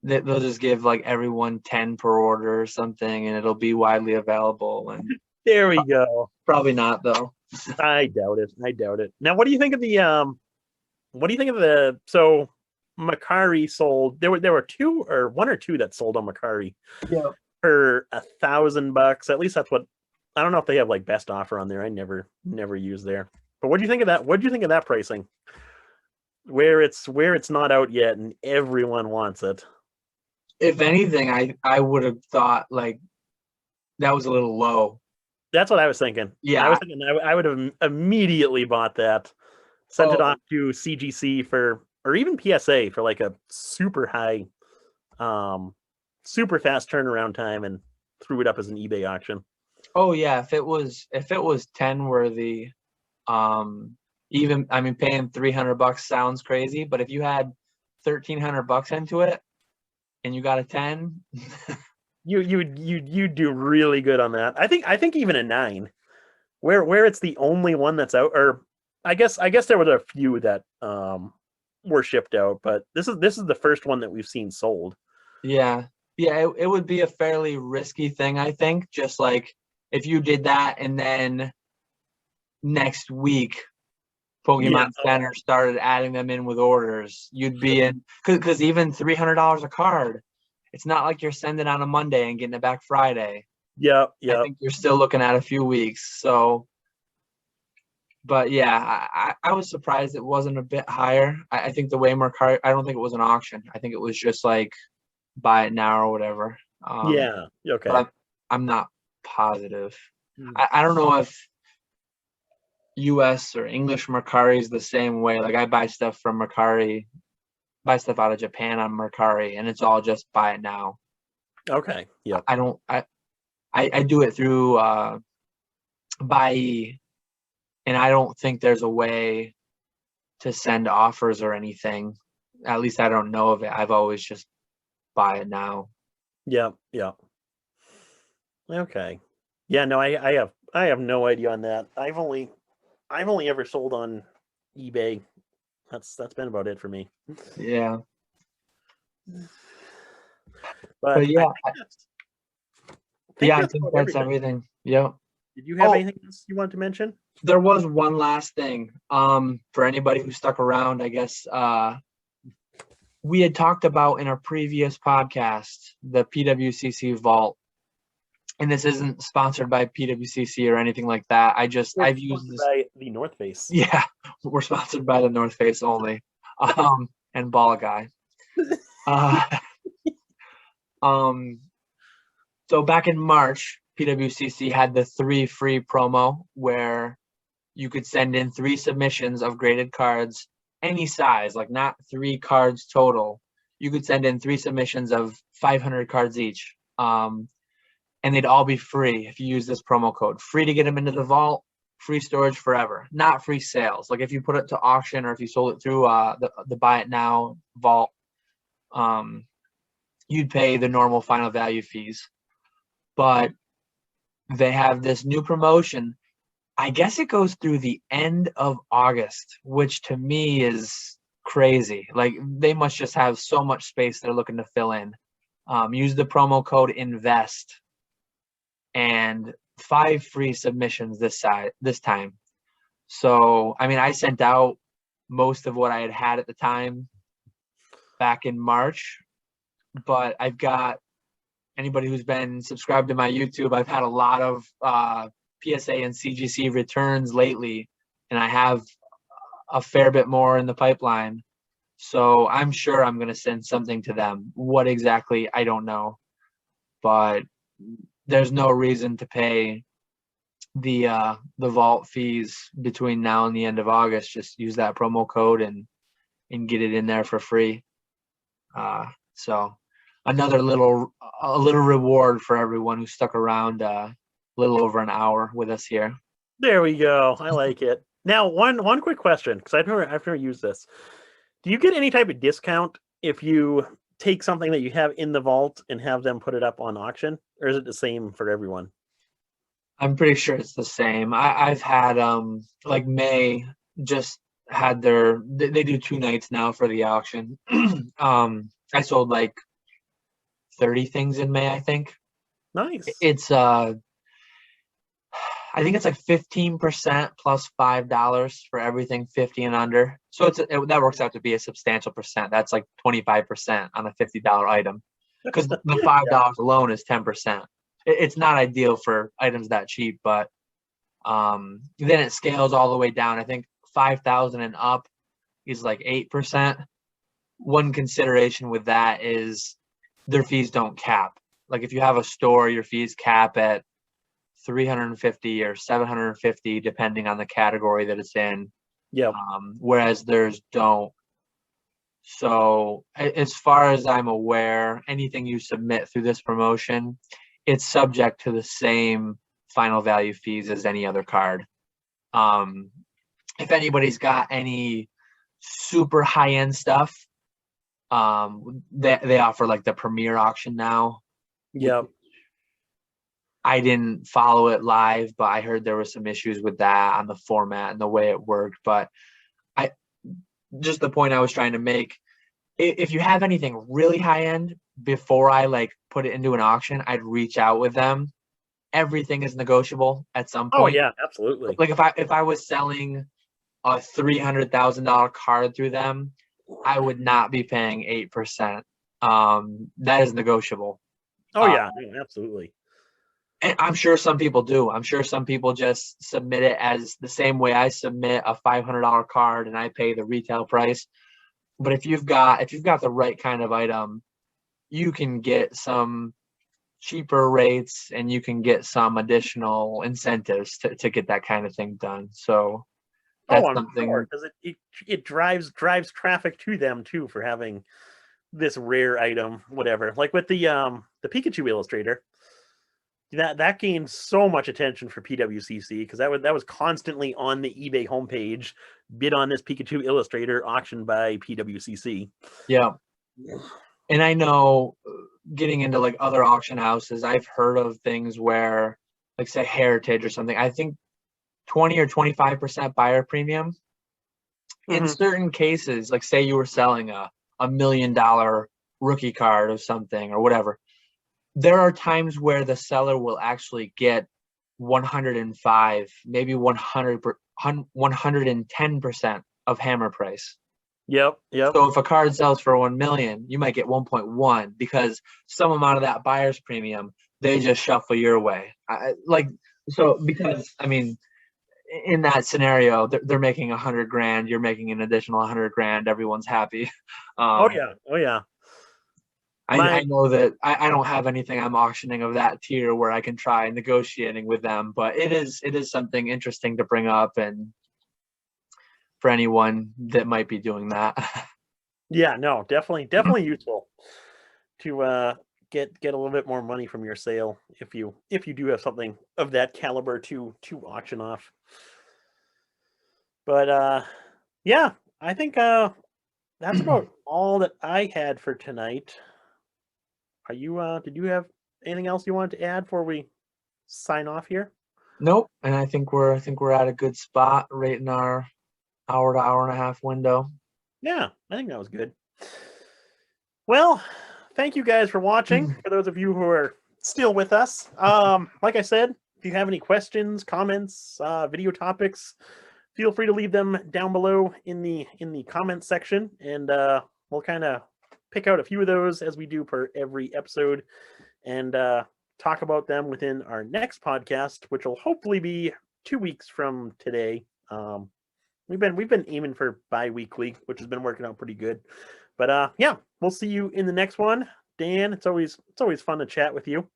they'll just give like everyone 10 per order or something, and it'll be widely available. And
There we go.
probably not though.
I doubt it. Now, what do you think of the so Macari sold? There were two or one or two that sold on Macari
Yeah.
for $1,000. At least that's what, I don't know if they have like best offer on there. I never used there. But what do you think of that? What do you think of that pricing? Where it's not out yet and everyone wants it.
If anything, I would have thought like that was a little low.
That's what I was thinking.
Yeah.
I was thinking I would have immediately bought that, sent it off to CGC or even PSA for like a super high, super fast turnaround time, and threw it up as an eBay auction.
Oh yeah, if it was 10 worthy, even I mean paying $300 sounds crazy, but if you had $1,300 into it and you got a 10,
you do really good on that. I think even a 9, where it's the only one that's out, or I guess there was a few that were shipped out, but this is the first one that we've seen sold.
Yeah, it would be a fairly risky thing, I think. Just like if you did that and then next week Pokemon Center started adding them in with orders, you'd be in, because even $300 a card, it's not like you're sending on a Monday and getting it back Friday.
Yeah.
I think you're still looking at a few weeks. So, but yeah, I was surprised it wasn't a bit higher. I think the way Mercari, I don't think it was an auction. I think it was just like buy it now or whatever.
Yeah. Okay.
But I'm not positive. I don't know if US or English Mercari is the same way. Like I buy stuff from Mercari, buy stuff out of Japan on Mercari, and it's all just buy it now.
Okay. Yeah.
I do it through Buy, and I don't think there's a way to send offers or anything. At least I don't know of it. I've always just buy it now.
Yeah. Okay. Yeah, no, I have no idea on that. I've only ever sold on eBay. That's been about it for me.
Yeah.
But
yeah. I
I
think that's everything. Yeah.
Did you have anything else you want to mention?
There was one last thing. For anybody who stuck around, I guess we had talked about in our previous podcast the PWCC vault, and this isn't sponsored by PWCC or anything like that.
We're
I've used
sponsored
this.
by the North Face.
Yeah, we're sponsored by the North Face only, and Ball Guy. Uh, so back in March, PWCC had the 3 free promo where you could send in 3 submissions of graded cards, any size, like not 3 cards total. You could send in 3 submissions of 500 cards each. And they'd all be free if you use this promo code. Free to get them into the vault, free storage forever, not free sales. Like if you put it to auction or if you sold it through the Buy It Now vault, you'd pay the normal final value fees. But they have this new promotion. I guess it goes through the end of August, which to me is crazy. Like they must just have so much space they're looking to fill in. Use the promo code INVEST and 5 free submissions this time. So, I mean, I sent out most of what I had at the time back in March, but I've got anybody who's been subscribed to my YouTube, I've had a lot of PSA and CGC returns lately, and I have a fair bit more in the pipeline. So I'm sure I'm going to send something to them. What exactly, I don't know. But there's no reason to pay the vault fees between now and the end of August. Just use that promo code and get it in there for free. So another little reward for everyone who stuck around a little over an hour with us here.
There we go. I like it. Now, one quick question, because I've never used this. Do you get any type of discount if you take something that you have in the vault and have them put it up on auction, or is it the same for everyone?
I'm pretty sure it's the same. I've had like May just had they do 2 nights now for the auction. I sold like 30 things in May, I think.
Nice.
It's I think it's like 15% plus $5 for everything 50 and under. So that works out to be a substantial percent. That's like 25% on a $50 item, because the $5 alone is 10%. It's not ideal for items that cheap, but then it scales all the way down. I think 5,000 and up is like 8%. One consideration with that is their fees don't cap. Like if you have a store, your fees cap at $350 or $750 depending on the category that it's in.
Yeah.
Whereas theirs don't. So as far as I'm aware, anything you submit through this promotion, it's subject to the same final value fees as any other card. If anybody's got any super high-end stuff, they offer like the premier auction now.
Yeah.
I didn't follow it live, but I heard there were some issues with that on the format and the way it worked. But just the point I was trying to make, if you have anything really high end, before I like put it into an auction, I'd reach out with them. Everything is negotiable at some point.
Oh yeah, absolutely.
Like if I was selling a $300,000 card through them, I would not be paying 8%. That is negotiable.
Oh yeah, absolutely.
And I'm sure some people do. I'm sure some people just submit it as the same way I submit a $500 card and I pay the retail price. But if you've got the right kind of item, you can get some cheaper rates and you can get some additional incentives to get that kind of thing done. So that's something,
because it drives traffic to them too for having this rare item, whatever. Like with the Pikachu illustrator, that gained so much attention for PWCC because that was constantly on the eBay homepage. Bid on this Pikachu illustrator, auctioned by PWCC.
Yeah. And I know, getting into like other auction houses, I've heard of things where, like say Heritage or something, I think 20 or 25% buyer premium. In certain cases, like say you were selling a $1 million rookie card or something or whatever, there are times where the seller will actually get 105, maybe 110% of hammer price.
Yep.
So if a card sells for 1 million, you might get 1.1 because some amount of that buyer's premium they just shuffle your way. Because I mean, in that scenario, they're making 100 grand, you're making an additional 100 grand, everyone's happy.
Oh yeah, oh yeah.
I know that I don't have anything I'm auctioning of that tier where I can try negotiating with them, but it is something interesting to bring up, and for anyone that might be doing that.
Yeah, no, definitely useful to get a little bit more money from your sale if you do have something of that caliber to auction off. But yeah, I think that's about all that I had for tonight. Are you did you have anything else you wanted to add before we sign off here?
Nope, and I think we're at a good spot right in our hour to hour and a half window.
Yeah, I think that was good. Well, thank you guys for watching. For those of you who are still with us, like I said, if you have any questions, comments, video topics, feel free to leave them down below in the comments section, and we'll kind of pick out a few of those as we do per every episode, and talk about them within our next podcast, which will hopefully be 2 weeks from today. We've been aiming for bi-weekly, which has been working out pretty good. But yeah, we'll see you in the next one. Dan, it's always fun to chat with you.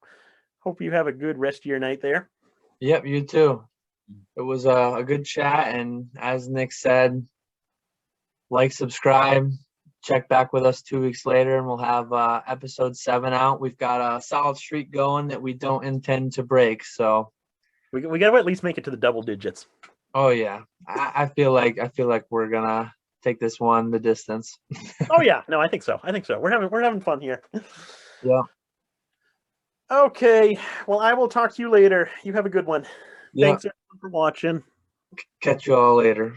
Hope you have a good rest of your night there.
Yep, you too. It was a good chat, and as Nick said, like, subscribe, check back with us 2 weeks later, and we'll have episode 7 out. We've got a solid streak going that we don't intend to break, so
we got to at least make it to the double digits.
Oh yeah, I feel like we're gonna take this one the distance.
Oh yeah, no, I think so. We're having fun here.
Yeah.
Okay, well, I will talk to you later. You have a good one.
Yeah.
Thanks everyone for watching.
Catch you all later.